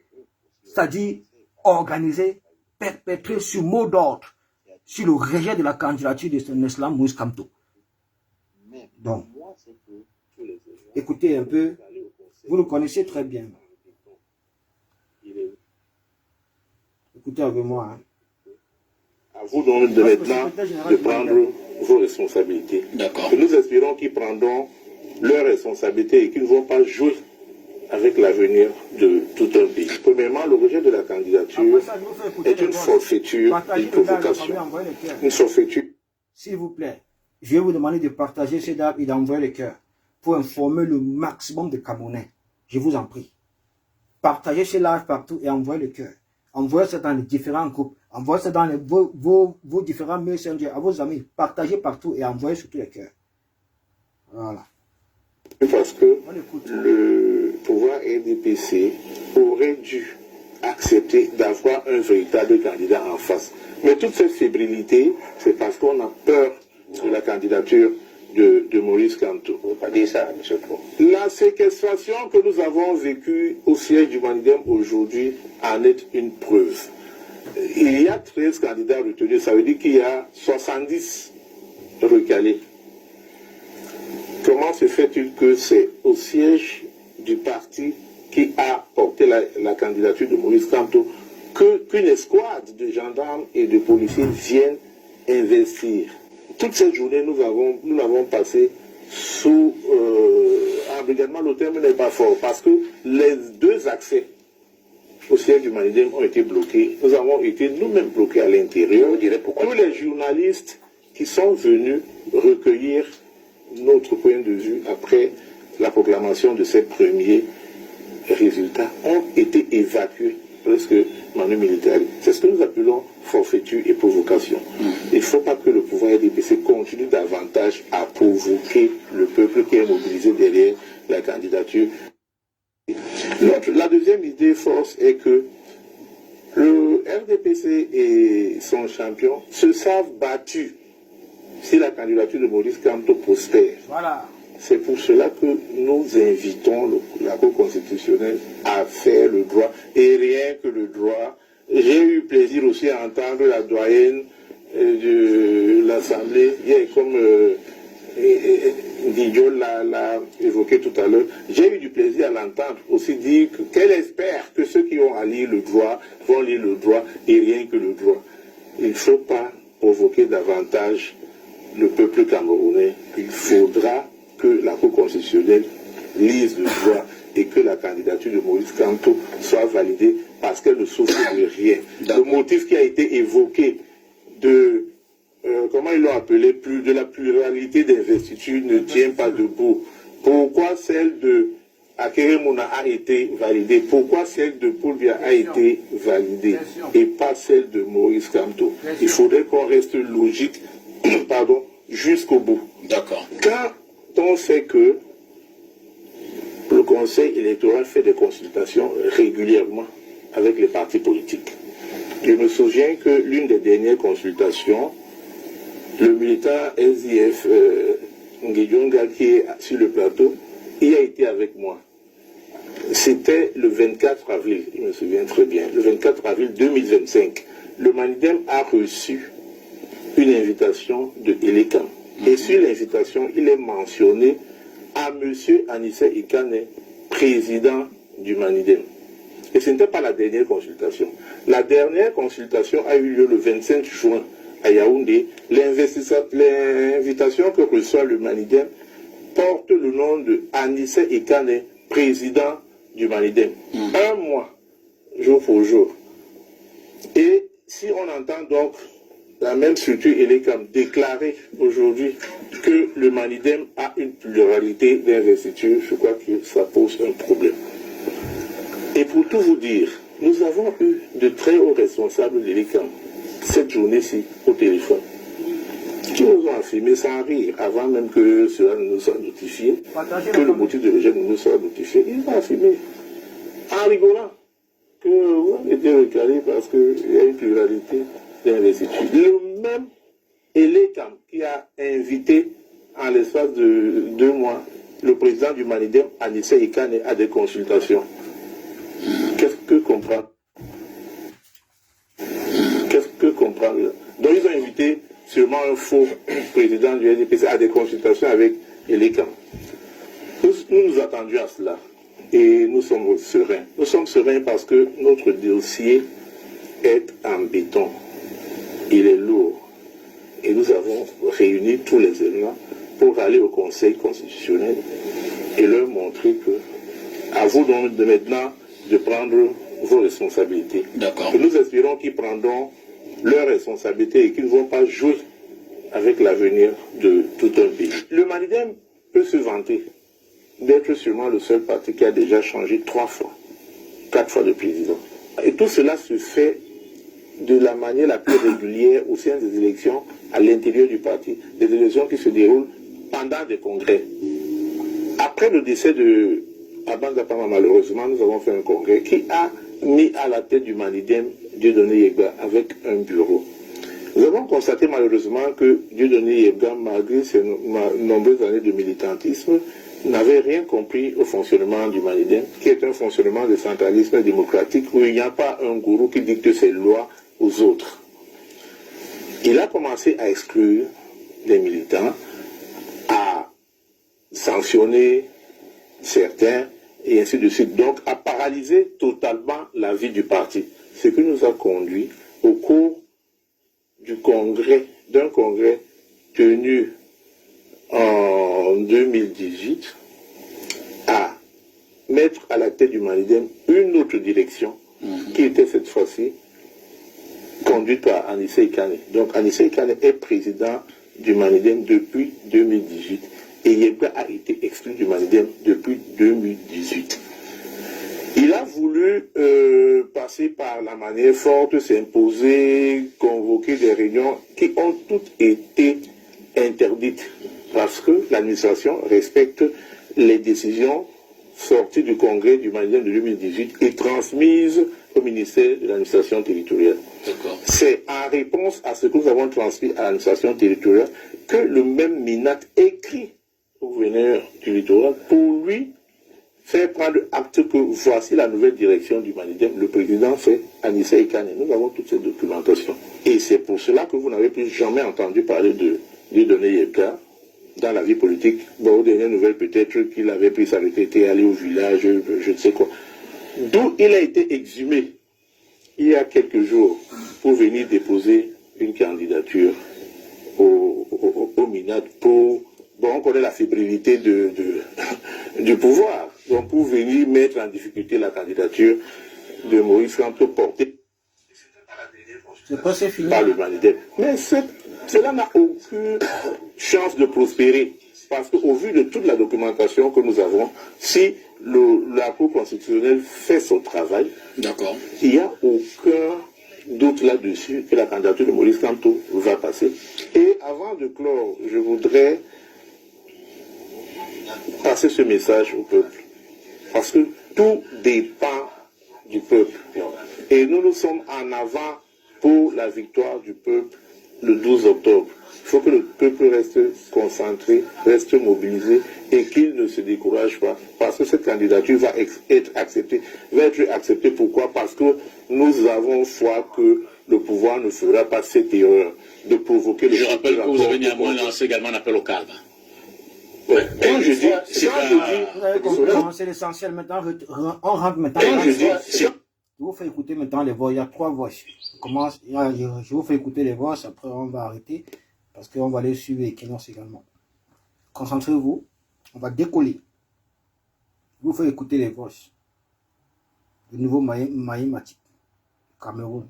c'est-à-dire organisées, perpétrées sur mot d'ordre, sur le rejet de la candidature de son Excellence Moïse Kamto. Donc, écoutez un peu, vous le connaissez très bien. Écoutez avec moi. Hein. À vous donc de maintenant de prendre vos responsabilités. D'accord. Nous espérons qu'ils prendront leurs responsabilités et qu'ils ne vont pas jouer avec l'avenir de tout un pays. Premièrement, le rejet de la candidature est une forfaiture, une provocation. Une forfaiture. S'il vous plaît, je vais vous demander de partager ces dates et d'envoyer les cœurs pour informer le maximum de Camerounais. Je vous en prie. Partagez ces lives partout et envoyez les cœurs. Envoyez ça dans les différents groupes. Envoyez ça dans vos différents messengers, à vos amis. Partagez partout et envoyez surtout les cœurs. Voilà. Parce que le pouvoir RDPC aurait dû accepter d'avoir un véritable candidat en face. Mais toute cette fébrilité, c'est parce qu'on a peur de la candidature de Maurice Kamto. On ne peut pas dire ça, M. Pro. La séquestration que nous avons vécue au siège du Manidem aujourd'hui en est une preuve. Il y a 13 candidats retenus, ça veut dire qu'il y a 70 recalés. Comment se fait-il que c'est au siège du parti qui a porté la candidature de Maurice Kamto qu'une escouade de gendarmes et de policiers viennent investir? Toute cette journée, nous l'avons passée sous embrigadement. Le terme n'est pas fort parce que les 2 accès au siège du Manidem ont été bloqués. Nous avons été nous-mêmes bloqués à l'intérieur. Tous les journalistes qui sont venus recueillir notre point de vue après la proclamation de ces premiers résultats ont été évacués presque manu militaire. C'est ce que nous appelons forfaiture et provocation. Il ne faut pas que le pouvoir RDPC continue davantage à provoquer le peuple qui est mobilisé derrière la candidature. La deuxième idée force est que le RDPC et son champion se savent battus si la candidature de Maurice Kamto prospère. Voilà. C'est pour cela que nous invitons la Cour constitutionnelle à faire le droit et rien que le droit. J'ai eu plaisir aussi à entendre la doyenne de l'Assemblée, comme Didier l'a évoqué tout à l'heure. J'ai eu du plaisir à l'entendre aussi dire qu'elle espère que ceux qui ont à lire le droit vont lire le droit et rien que le droit. Il ne faut pas provoquer davantage le peuple camerounais. Il faudra que la Cour constitutionnelle lise le droit et que la candidature de Maurice Kamto soit validée parce qu'elle ne souffre de rien. Le motif qui a été évoqué de, comment ils l'ont appelé, de la pluralité d'investiture ne tient pas debout. Pourquoi celle de Akeremona a été validée, pourquoi celle de Paul Biya a été validée et pas celle de Maurice Kamto? Il faudrait qu'on reste logique, pardon, jusqu'au bout. D'accord. Quand on sait que le Conseil électoral fait des consultations régulièrement avec les partis politiques, je me souviens que l'une des dernières consultations, le militant SDF Ngedjonga qui est sur le plateau, il a été avec moi. C'était le 24 avril, je me souviens très bien, le 24 avril 2025. Le Manidem a reçu une invitation de Elekam. Et sur l'invitation, il est mentionné à M. Anissé Ikane, président du Manidem. Et ce n'était pas la dernière consultation. La dernière consultation a eu lieu le 25 juin à Yaoundé. L'invitation que reçoit le Manidem porte le nom de Anissé Ikane, président du Manidem. Un mois, jour pour jour. Et si on entend donc la même structure Elekam déclarer aujourd'hui que le Manidem a une pluralité d'investiture, je crois que ça pose un problème. Et pour tout vous dire, nous avons eu de très hauts responsables de l'Elekam cette journée-ci au téléphone, qui nous ont affirmé sans rire, avant même que cela ne nous soit notifié, que le motif de rejet ne nous soit notifié. Ils ont affirmé, en rigolant, que vous avez été recalé parce qu'il y a une pluralité d'investiture. Le même Elekam qui a invité en l'espace de 2 mois le président du Manidem, Anissé Ikane, à des consultations. Qu'est-ce que comprendre? Qu'est-ce que comprendre? Donc ils ont invité sûrement un faux président du NDPC à des consultations avec Elekam. Nous attendions à cela et nous sommes sereins. Nous sommes sereins parce que notre dossier est en béton. Il est lourd. Et nous avons réuni tous les éléments pour aller au Conseil constitutionnel et leur montrer que, à vous donc de maintenant de prendre vos responsabilités. D'accord. Et nous espérons qu'ils prendront leurs responsabilités et qu'ils ne vont pas jouer avec l'avenir de tout un pays. Le Manidem peut se vanter d'être sûrement le seul parti qui a déjà changé 3 fois, 4 fois de président. Et tout cela se fait de la manière la plus régulière au sein des élections à l'intérieur du parti, des élections qui se déroulent pendant des congrès. Après le décès de Abanga Pama, malheureusement, nous avons fait un congrès qui a mis à la tête du Manidem Dieudonné Yebga avec un bureau. Nous avons constaté malheureusement que Dieudonné Yebga, malgré ses nombreuses années de militantisme, n'avait rien compris au fonctionnement du Manidem, qui est un fonctionnement de centralisme démocratique où il n'y a pas un gourou qui dicte ses lois aux autres. Il a commencé à exclure les militants, à sanctionner certains, et ainsi de suite. Donc, à paralyser totalement la vie du parti. Ce qui nous a conduit au cours d'un congrès tenu en 2018 à mettre à la tête du Manidem une autre direction qui était cette fois-ci conduite par Anissé Ikane. Donc Anissé Ikane est président du Manidem depuis 2018 et Yebga a été exclu du Manidem depuis 2018. Il a voulu passer par la manière forte, s'imposer, convoquer des réunions qui ont toutes été interdites parce que l'administration respecte les décisions sorties du congrès du Manidem de 2018 et transmises au ministère de l'administration territoriale. C'est en réponse à ce que nous avons transmis à l'administration territoriale que le même MINAT écrit au gouverneur du littoral pour lui faire prendre acte que voici la nouvelle direction du Manidem. Le président, c'est Anissé Ikane. Nous avons toute cette documentation. Et c'est pour cela que vous n'avez plus jamais entendu parler de Dieudonné Yebga dans la vie politique. Bon, aux dernières nouvelles, peut-être qu'il avait pris sa retraite et allé au village, je ne sais quoi. D'où il a été exhumé il y a quelques jours pour venir déposer une candidature au MINAT pour... Bon, on connaît la fébrilité du pouvoir. Donc, pour venir mettre en difficulté la candidature de Maurice Kamto portée par le Manidem. Mais cela n'a aucune chance de prospérer. Parce qu'au vu de toute la documentation que nous avons, si la Cour constitutionnelle fait son travail, D'accord. il n'y a aucun doute là-dessus que la candidature de Maurice Kamto va passer. Et avant de clore, je voudrais passer ce message au peuple. Parce que tout dépend du peuple. Et nous sommes en avant pour la victoire du peuple le 12 octobre. Il faut que le peuple reste concentré, reste mobilisé et qu'il ne se décourage pas. Parce que cette candidature va être acceptée. Pourquoi? Parce que nous avons foi que le pouvoir ne fera pas cette erreur de provoquer le... Je rappelle que vous avez néanmoins lancé également un appel au calme. Quand je dis... C'est l'essentiel. Maintenant, on rentre maintenant. Je vous fais écouter maintenant les voix. Il y a 3 voix. Je vous fais écouter les voix. Après, on va arrêter. Parce qu'on va aller suivre Equinox également. Concentrez-vous. On va décoller. Je vous fais écouter les voix. Le nouveau Maïmatique. Cameroun.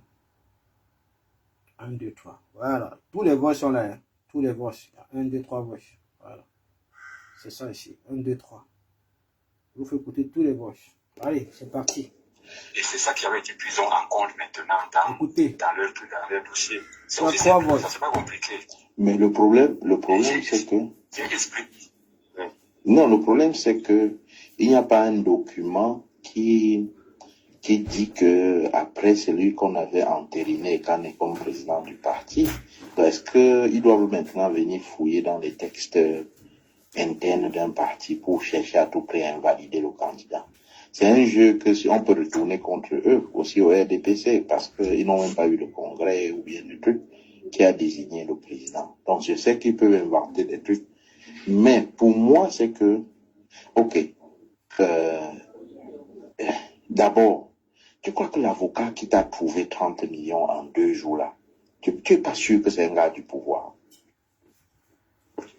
1, 2, 3. Voilà. Tous les voix sont là. Hein. Tous les voix. 1, 2, 3 voix. Voilà. C'est ça ici. 1, 2, 3. Je vous fais écouter tous les voix. Allez, c'est parti. Et c'est ça qui avait été pris en compte maintenant dans leur dossier. C'est aussi simple, ça c'est pas compliqué. Mais le problème c'est que... Non, le problème c'est que il n'y a pas un document qui dit que après celui qu'on avait entériné Kane comme président du parti, est-ce qu'ils doivent maintenant venir fouiller dans les textes internes d'un parti pour chercher à tout prix à invalider le candidat? C'est un jeu que si on peut retourner contre eux, aussi au RDPC, parce qu'ils n'ont même pas eu le congrès ou bien le truc qui a désigné le président. Donc je sais qu'ils peuvent inventer des trucs. Mais pour moi, c'est que, ok, d'abord, tu crois que l'avocat qui t'a trouvé 30 millions en 2 jours là, tu n'es pas sûr que c'est un gars du pouvoir?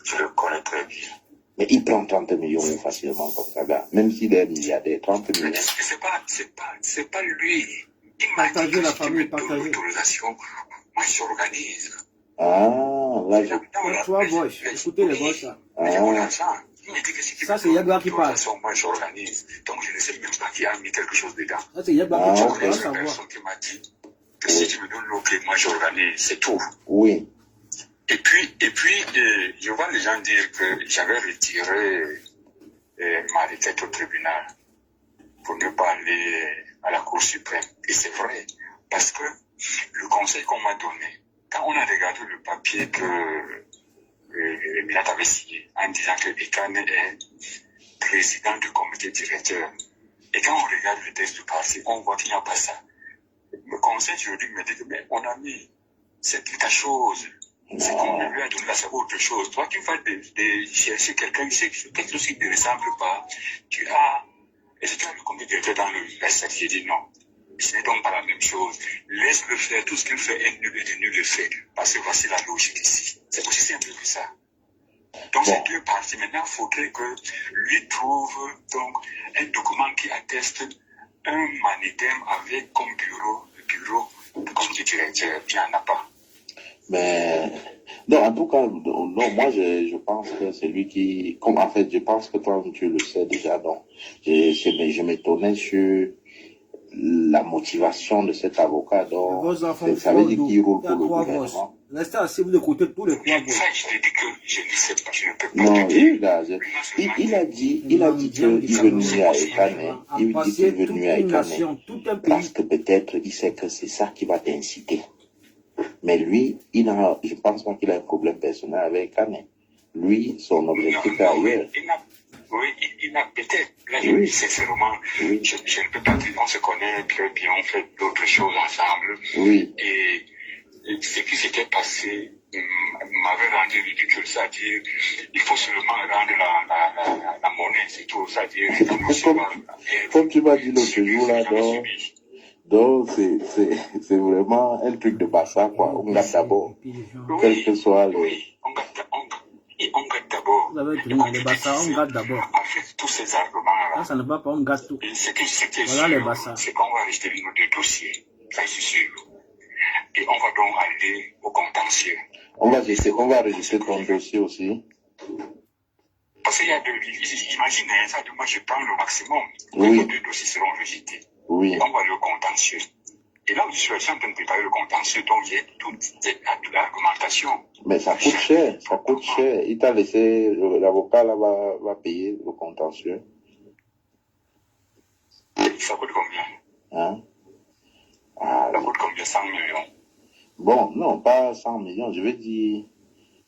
Je le connais très bien. Mais il prend 30 millions facilement comme ça, gars. Même s'il est milliardaire, 30 millions. C'est pas lui. Il m'a dit que si tu me donnes l'autorisation, moi j'organise. Ah, là, je... 3 voix. Écoutez les voix, ça. Mais mon argent. Il m'a dit que si tu ça, c'est Yagba qui parle. Moi j'organise. Donc je ne sais même pas qui a mis quelque chose dedans. Ça, c'est Yagba qui parle. C'est une personne qui m'a dit que si tu me donnes l'ok, moi j'organise. C'est tout. Oui. Et puis, je vois les gens dire que j'avais retiré ma requête au tribunal pour ne pas aller à la Cour suprême. Et c'est vrai, parce que le conseil qu'on m'a donné, quand on a regardé le papier que Milat avait signé en disant que Ekane est président du comité directeur, et quand on regarde le texte du parti, on voit qu'il n'y a pas ça. Le conseil juridique me dit que mais on a mis cette chose. C'est qu'on lui a donné là, c'est autre chose. Toi, tu vas chercher quelqu'un qui peut-être aussi ne ressemble pas. Est-ce que tu as le comité directeur dans le SAT? J'ai dit non. Ce n'est donc pas la même chose. Laisse-le faire. Tout ce qu'il fait est nul le fait. Parce que voici la logique ici. C'est aussi simple que ça. Donc, c'est 2 parties. Maintenant, il faudrait que lui trouve donc un document qui atteste un manidem avec comme bureau de comité directeur. Il n'y en a pas. Mais, non, en tout cas, non, moi, je pense que c'est lui qui, comme en fait, je pense que toi, tu le sais déjà, donc, je m'étonnais sur la motivation de cet avocat, donc, ça veut dire qu'il roule pour le gouvernement. Restez assis, vous écoutez tous les 3 voix. Je t'ai dit que je ne sais pas, je ne peux pas. Non, il a dit qu'il veut nuire à Ekane, il dit qu'il veut nuire à Ekane, parce que peut-être il sait que c'est ça qui va t'inciter. Mais lui, je pense pas qu'il a un problème personnel avec Kane. Lui, son objectif est ailleurs. Il a peut-être. Là, je dis sincèrement, je ne peux pas dire, on se connaît très bien, on fait d'autres choses ensemble. Oui. Et ce qui s'était passé m'avait rendu ridicule, c'est-à-dire, il faut seulement rendre la monnaie, c'est tout, c'est-à-dire, comme tu m'as dit l'autre jour là, donc c'est vraiment un truc de Bassa, quoi. On garde d'abord, quel que soit le... On garde d'abord. Vous avez trouvé les Bassa, on garde d'abord. En fait, tous ces arguments-là. Ça ne va pas, on garde tout. Voilà les Bassa. C'est qu'on va rester nos 2 dossiers, ça c'est sûr. Et on va donc aller au contentieux. On va rejeter ton dossier aussi. Parce qu'il y a deux, imagine, ça, moi je prends le maximum. Oui. Les deux dossiers seront rejetés. Oui. Et on va le contentieux. Et là où je suis en train de préparer le contentieux, donc j'ai toute l'argumentation. Mais ça coûte cher, ça coûte cher. Il t'a laissé, l'avocat là va payer le contentieux. Ça coûte combien? Hein? Ah, Ça coûte combien? 100 millions. bon, non, pas 100 millions, je veux dire,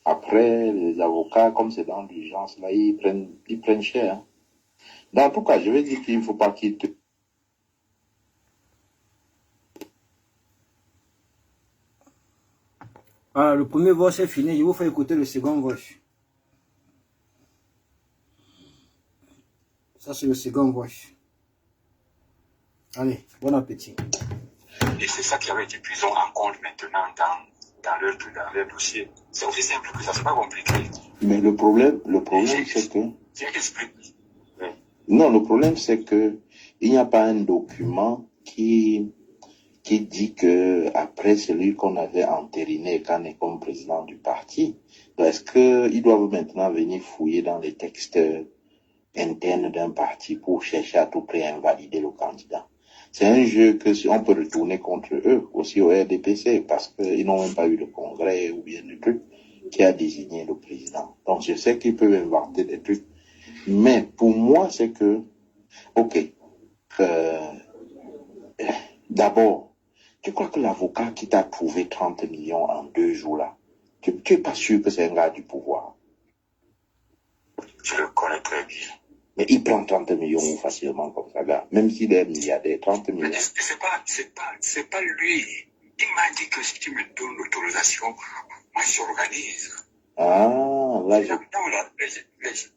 après, les avocats, comme c'est dans l'urgence, là, ils prennent cher. Hein. Dans tout cas, je veux dire qu'il ne faut pas qu'ils te... Ah, le premier voice est fini, je vous fais écouter le second voice. Ça, c'est le second voice. Allez, bon appétit. Et c'est ça qui avait été pris en compte maintenant dans leur dossier. C'est aussi simple que ça, c'est pas compliqué. Mais le problème, c'est que... J'ai expliqué. Non, le problème, c'est que il n'y a pas un document qui dit que après celui qu'on avait entériné comme président du parti, est-ce qu'ils doivent maintenant venir fouiller dans les textes internes d'un parti pour chercher à tout prix à invalider le candidat? C'est un jeu que si on peut retourner contre eux, aussi au RDPC, parce qu'ils n'ont même pas eu le congrès ou bien le truc qui a désigné le président. Donc je sais qu'ils peuvent inventer des trucs. Mais pour moi, c'est que, ok, d'abord, tu crois que l'avocat qui t'a trouvé 30 millions en 2 jours là, tu n'es pas sûr que c'est un gars du pouvoir? Je le connais très bien. Mais il prend 30 millions facilement comme ça, là. Même s'il est milliardaire, 30 millions. Mais c'est pas lui. Il m'a dit que si tu me donnes l'autorisation, moi j'organise. Ah, là,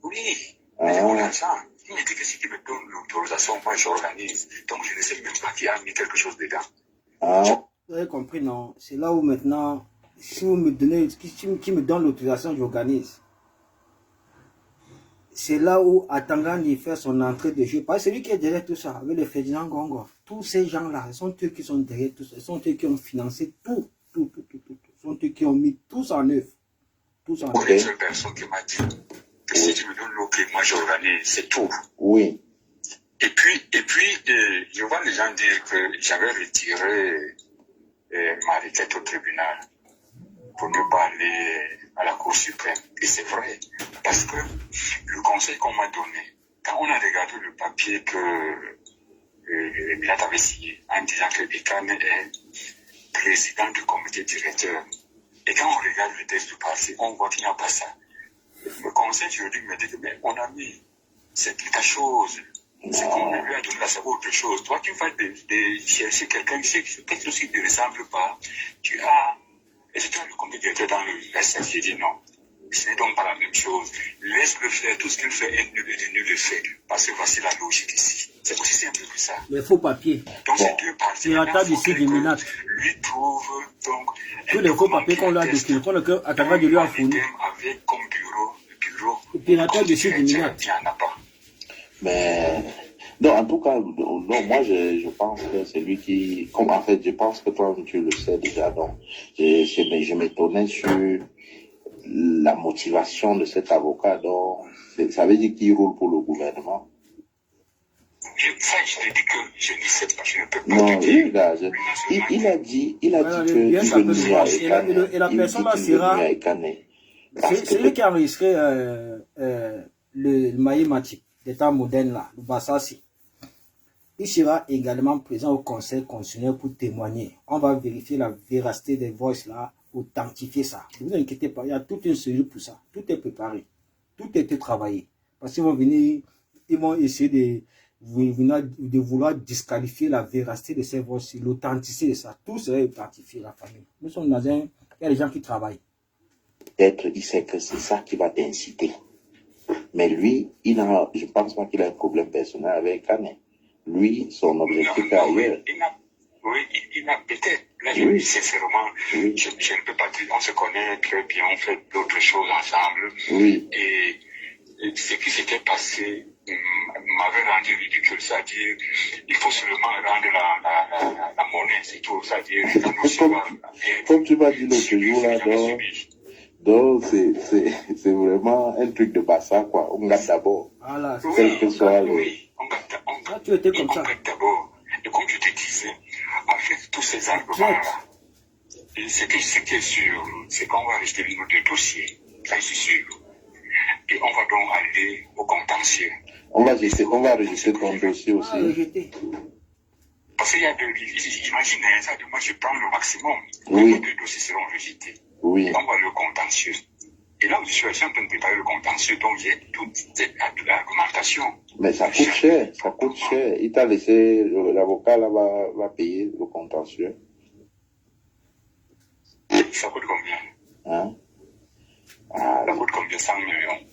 oui. Mais j'ai mon argent. Il m'a dit que si tu me donnes l'autorisation, moi j'organise. Donc je ne sais même pas qui a mis quelque chose dedans. Ah. Vous avez compris, non? C'est là où maintenant, si vous me donnez, qui me donne l'autorisation, j'organise. C'est là où Atangani fait son entrée de jeu. Parce que c'est lui qui est derrière tout ça, avec le Ferdinand Gongo. Tous ces gens-là, ce sont eux qui sont derrière tout ça. Ce sont eux qui ont financé tout. Ce sont eux qui ont mis tous en œuvre. Tous en œuvre. Une seule personne qui m'a dit que si tu me donnes l'OK, moi j'organise, c'est tout. Oui. Et puis, je vois les gens dire que j'avais retiré ma requête au tribunal pour ne pas aller à la Cour suprême. Et c'est vrai, parce que le conseil qu'on m'a donné, quand on a regardé le papier que Milat avait signé en disant que Ekane est président du comité directeur, et quand on regarde le texte du parti, on voit qu'il n'y a pas ça. Le conseil juridique m'a dit que mais on a mis, c'est toute la chose. C'est qu'on lui a donné, c'est autre chose. Toi, tu vas chercher quelqu'un qui peut-être aussi ne ressemble pas. Tu as, et si tu as le comité directeur dans le SF, j'ai dit non. Ce n'est donc pas la même chose. Laisse-le faire, tout ce qu'il fait est nul le fait. Parce que voici la logique ici. C'est aussi simple que ça. Les faux papiers. Donc, ces deux parties, il attaque ici du Minat. Lui trouve donc. Tous les faux papiers qu'on l'a décrit, qu'on a travers de lui a fourni. Avec comme bureau. Et puis l'attaque ici du Minat. Il n'y en a pas. Mais, non, en tout cas, non, moi, je pense que c'est lui qui, comme en fait, je pense que toi, tu le sais déjà, donc, je m'étonnais sur la motivation de cet avocat, donc, ça veut dire qu'il roule pour le gouvernement. Je te dis que je ne sais pas, je ne peux pas Non, te dire. il a dit que ça peut se voir. Et la personne là sera, c'est lui qui a enregistré le maïmatique d'état moderne là, le Bassassi. Il sera également présent au conseil constitutionnel pour témoigner. On va vérifier la véracité des voix là, authentifier ça. Ne vous inquiétez pas, il y a toute une série pour ça. Tout est préparé. Tout a été travaillé. Parce qu'ils vont venir, ils vont essayer de vouloir disqualifier la véracité de ces voix, l'authenticité de ça. Tout sera authentifié, la famille. Nous sommes dans un... Il y a des gens qui travaillent. Peut-être il sait que c'est ça qui va t'inciter. Mais lui, je ne pense pas qu'il a un problème personnel avec Kane. Lui, son objectif est ailleurs. Oui, il a peut-être. Là, je dis sincèrement, je ne peux pas dire, on se connaît très bien, on fait d'autres choses ensemble. Oui. Et ce qui s'était passé m'avait rendu ridicule, c'est-à-dire, il faut seulement rendre la monnaie, c'est tout, c'est-à-dire, comme tu m'as dit l'autre jour, là, Donc, c'est vraiment un truc de bassa, quoi. On garde d'abord. Voilà, c'est Quel que soit le... Oui, ça. Tu étais comme on ça. garde d'abord. Et comme je te disais, avec tous ces arguments-là, ce qui est sûr, c'est qu'on va rester notre dossier. Ça, c'est sûr. Et on va donc aller au contentieux. On va rejeter ton dossier aussi. Ah, rejeter. Parce qu'il y a imagine, ça, moi je prends le maximum. Oui. Les deux dossiers seront rejetés. Oui. Et on va aller au contentieux. Et là où je suis en train de préparer le contentieux, donc j'ai toute cette argumentation. Mais ça coûte cher, ça coûte cher. Il t'a laissé, l'avocat là va payer le contentieux. Ça coûte combien? Hein? Ah, Ça coûte combien? 100 millions.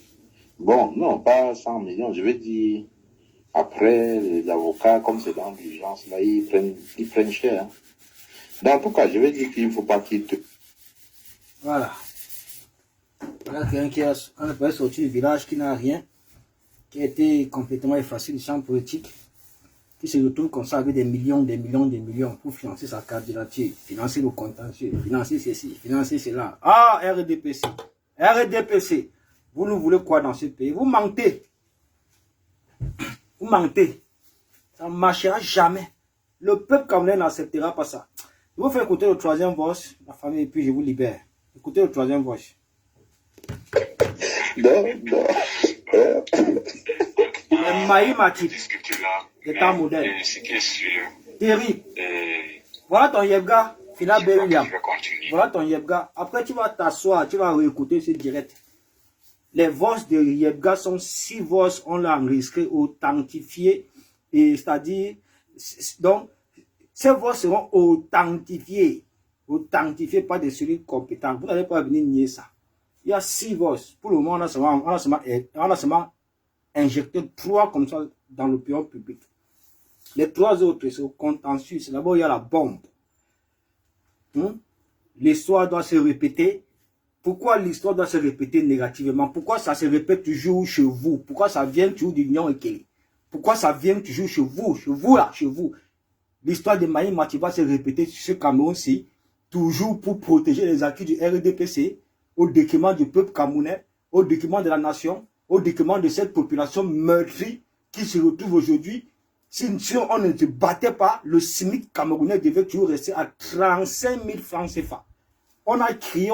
bon, non, pas 100 millions, je veux dire, après, les avocats, comme c'est dans l'urgence, là, ils prennent cher. Hein. Dans tout cas, je veux dire qu'il ne faut pas qu'ils te... Voilà. Voilà quelqu'un qui a, on peut sortir du village, qui n'a rien, qui a été complètement effacé du champ politique, qui se retrouve comme ça avec des millions pour financer sa candidature, financer le contentieux, financer ceci, financer cela. Ah, RDPC, RDPC, vous nous voulez quoi dans ce pays? Vous mentez. Vous mentez. Ça ne marchera jamais. Le peuple camerounais n'acceptera pas ça. Je vous fais écouter le troisième voice, la famille, et puis je vous libère. Écoutez le troisième voice. Non. Le Maï Matip, l'état modèle. Ce qui est sûr. Terrible. Voilà ton Yebga, Fina B. William. Je vais continuer. Voilà ton Yebga. Après, tu vas t'asseoir, tu vas réécouter ce direct. Les voix de Yebga sont 6 voix, on l'a enregistré, authentifiées, et c'est-à-dire, donc, ces voix seront authentifiées par des cellules compétentes. Vous n'allez pas venir nier ça. Il y a 6 voix. Pour le moment, on a seulement injecté 3 comme ça dans l'opinion publique. Les 3 autres, c'est au contentieux. C'est d'abord, il y a la bombe. L'histoire doit se répéter. Pourquoi l'histoire doit se répéter négativement? Pourquoi ça se répète toujours chez vous? Pourquoi ça vient toujours d'Union Ekele? Pourquoi ça vient toujours chez vous là, chez vous? L'histoire de Maï Matip va se répéter sur ce Cameroun-ci, toujours pour protéger les acquis du RDPC, au détriment du peuple camerounais, au détriment de la nation, au détriment de cette population meurtrie qui se retrouve aujourd'hui. Si on ne se battait pas, le SMIC camerounais devait toujours rester à 35 000 francs CFA. On a crié,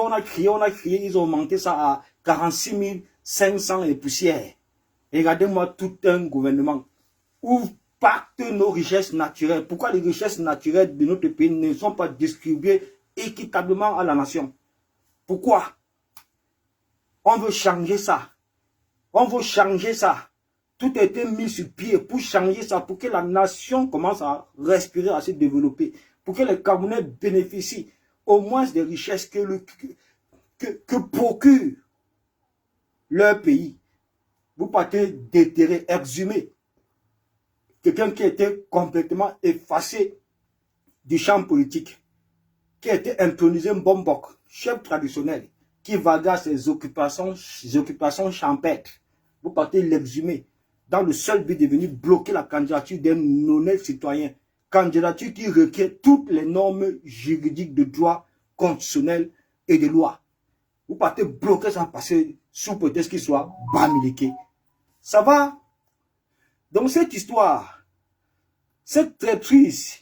ils ont augmenté ça à 46 500 et poussières. Regardez-moi tout un gouvernement où partent nos richesses naturelles. Pourquoi les richesses naturelles de notre pays ne sont pas distribuées équitablement à la nation? Pourquoi? On veut changer ça. Tout a été mis sur pied pour changer ça, pour que la nation commence à respirer, à se développer, pour que les Camerounais bénéficient au moins des richesses que procure leur pays. Vous partez déterrer, exhumer quelqu'un qui était complètement effacé du champ politique, qui a été intronisé Mbombok, chef traditionnel, qui vaga ses occupations champêtres. Vous partez l'exhumer dans le seul but de venir bloquer la candidature d'un honnête citoyen. Candidature qui requiert toutes les normes juridiques de droit constitutionnel et de loi. Vous partez bloquer ça parce que sous prétexte qu'il soit bamiliqué. Ça va? Donc cette histoire, cette traîtrise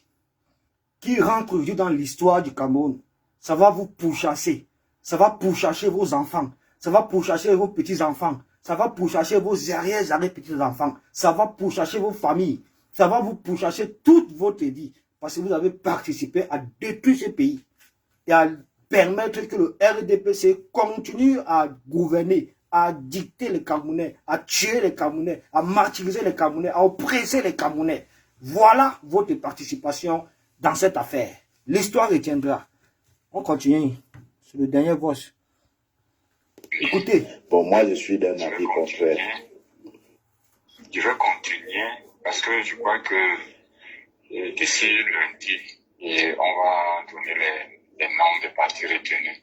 qui rentre aujourd'hui dans l'histoire du Cameroun, ça va vous pourchasser. Ça va pourchasser vos enfants. Ça va pourchasser vos petits-enfants. Ça va pourchasser vos arrière-petits-enfants. Ça va pourchasser vos familles. Ça va vous pourchasser toute votre vie. Parce que vous avez participé à détruire ce pays. Et à permettre que le RDPC continue à gouverner, à dicter les Camerounais, à tuer les Camerounais, à martyriser les Camerounais, à oppresser les Camerounais. Voilà votre participation dans cette affaire. L'histoire retiendra. On continue. C'est le dernier voice. Écoutez. Bon, moi, je suis d'un avis contraire. Je vais continuer parce que je crois que d'ici lundi, on va donner les noms des partis retenus.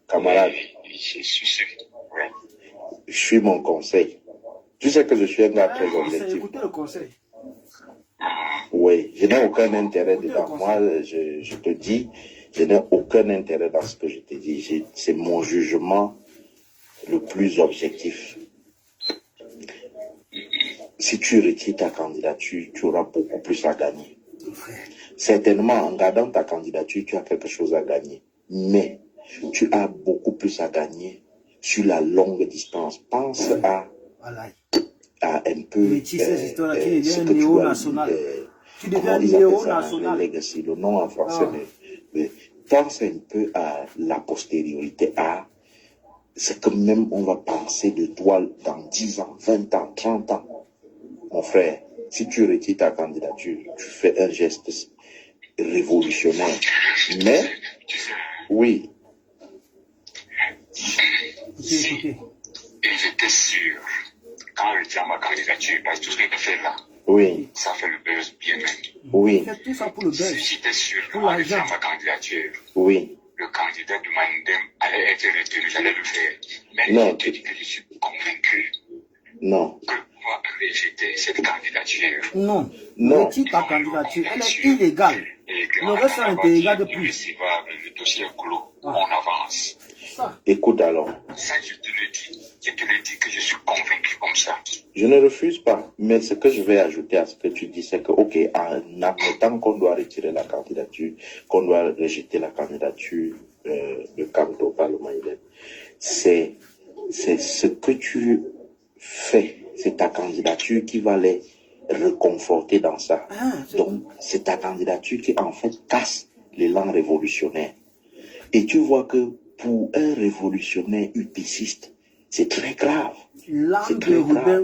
Camarade, Oui. suis mon conseil. Tu sais que je suis un gars très objectif. Écoutez le conseil. Oui, je n'ai aucun intérêt dedans. Moi, je te dis, je n'ai aucun intérêt dans ce que je te dis. C'est mon jugement le plus objectif. Si tu retires ta candidature, tu auras beaucoup plus à gagner. Certainement, en gardant ta candidature, tu as quelque chose à gagner. Mais tu as beaucoup plus à gagner sur la longue distance. Pense à un peu ce que tu as comment ils appellent ça, le legacy, le nom en français. Mais pense un peu à la postériorité, à ce que même on va penser de toi dans 10 ans, 20 ans, 30 ans. Mon frère, si tu retires ta candidature, tu fais un geste révolutionnaire. Mais, oui. Et j'étais sûr, quand je retire ma candidature, parce que tout ce que je fais là, oui, ça fait le buzz bien même. Oui. Tout ça pour le buzz. J'étais sûr, quand je retire ma candidature, oui, le candidat de Mandem allait être retenu, j'allais le faire. Mais non. je te dis que je suis convaincu non. que moi, rejeter cette candidature. Non. Non. Retire ta candidature, elle est illégale. Le reste est illégal de plus. Le dossier est clos, on avance. Écoute alors. Ça, je te le dis que je suis convaincu comme ça. Je ne refuse pas, mais ce que je vais ajouter à ce que tu dis, c'est que, ok, en admettant qu'on doit retirer la candidature, qu'on doit rejeter la candidature de Kamto au Parlement, c'est ce que tu fais, c'est ta candidature qui va les reconforter dans ça. Donc, c'est ta candidature qui, en fait, casse l'élan révolutionnaire. Et tu vois que pour un révolutionnaire upiciste, c'est très grave. C'est très grave.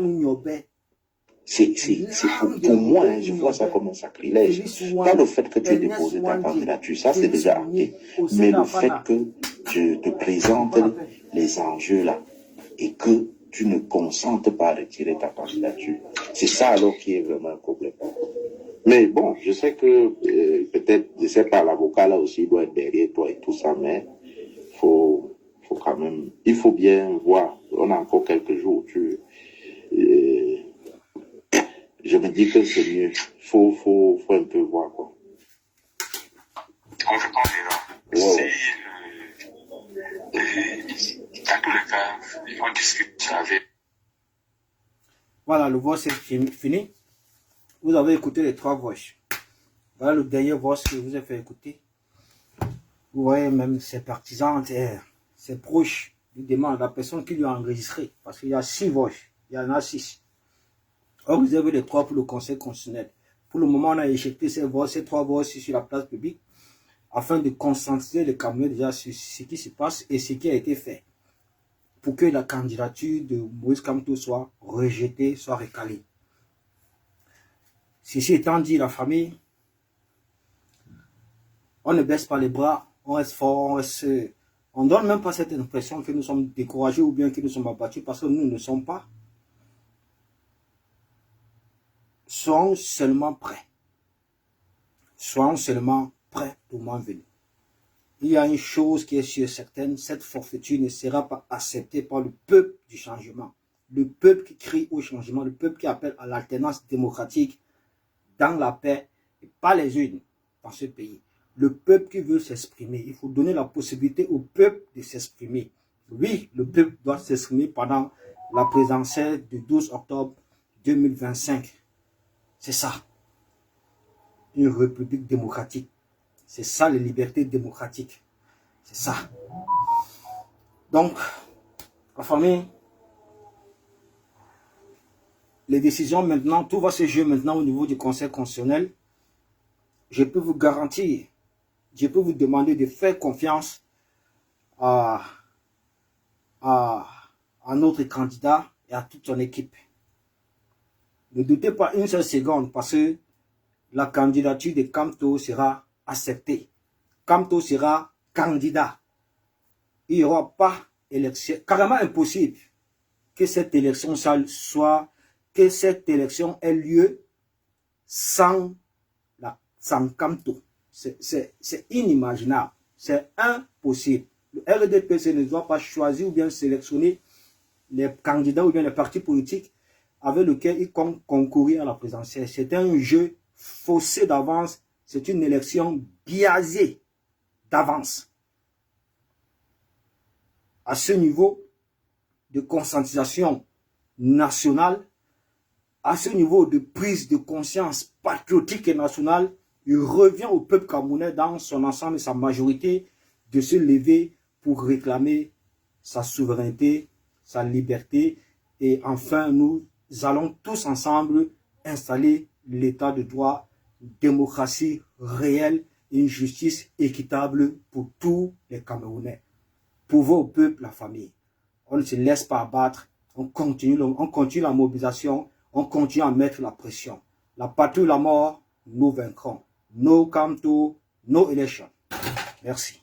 Pour moi, hein, je vois ça comme un sacrilège. Pas le fait que tu aies déposé ta candidature, ça c'est déjà acté. Mais le fait que je te présente les enjeux là et que tu ne consentes pas à retirer ta candidature. C'est ça alors qui est vraiment un problème. Mais bon, je sais que peut-être, je sais pas, l'avocat là aussi doit être derrière toi et tout ça, mais faut quand même, il faut bien voir. On a encore quelques jours. Je me dis que c'est mieux. Faut un peu voir quoi. On verra. Ouais. Dans tous les cas, on discute avec. Voilà, le voice est fini. Vous avez écouté les 3 voix. Voilà le dernier voix que je vous ai fait écouter. Vous voyez même ses partisans, ses proches lui demandent la personne qui lui a enregistré. Parce qu'il y a 6 voix. Il y en a 6. Or, vous avez les 3 pour le Conseil constitutionnel. Pour le moment, on a éjecté ces 3 voix sur la place publique afin de concentrer les Camerounais déjà sur ce qui se passe et ce qui a été fait pour que la candidature de Moïse Kamto soit rejetée, soit recalée. Ceci étant dit, la famille, on ne baisse pas les bras, on reste fort, on ne donne même pas cette impression que nous sommes découragés ou bien que nous sommes abattus parce que nous ne sommes pas. Soyons seulement prêts. Soyons seulement prêts au moment venu. Il y a une chose qui est sûre, certaine, cette forfaiture ne sera pas acceptée par le peuple du changement. Le peuple qui crie au changement, le peuple qui appelle à l'alternance démocratique dans la paix et pas les urnes dans ce pays. Le peuple qui veut s'exprimer, il faut donner la possibilité au peuple de s'exprimer. Oui, le peuple doit s'exprimer pendant la présidentielle du 12 octobre 2025. C'est ça, une république démocratique. C'est ça, les libertés démocratiques. C'est ça. Donc, la famille, les décisions maintenant, tout va se jouer maintenant au niveau du Conseil constitutionnel. Je peux vous garantir, je peux vous demander de faire confiance à notre candidat et à toute son équipe. Ne doutez pas une seule seconde parce que la candidature de Kamto sera acceptée. Kamto sera candidat. Il n'y aura pas élection. Carrément impossible que cette élection ait lieu sans Kamto. C'est inimaginable. C'est impossible. Le RDPC ne doit pas choisir ou bien sélectionner les candidats ou bien les partis politiques avec lesquels ils comptent concourir à la présidentielle. C'est un jeu faussé d'avance. C'est une élection biaisée d'avance. À ce niveau, de conscientisation nationale, à ce niveau de prise de conscience patriotique et nationale, il revient au peuple camerounais dans son ensemble et sa majorité de se lever pour réclamer sa souveraineté, sa liberté. Et enfin, nous allons tous ensemble installer l'état de droit, démocratie réelle et une justice équitable pour tous les Camerounais. Pour au peuple, la famille. On ne se laisse pas abattre, on continue la mobilisation, on continue à mettre la pression. La patrie ou la mort, nous vaincrons. No Camp to no election. Merci.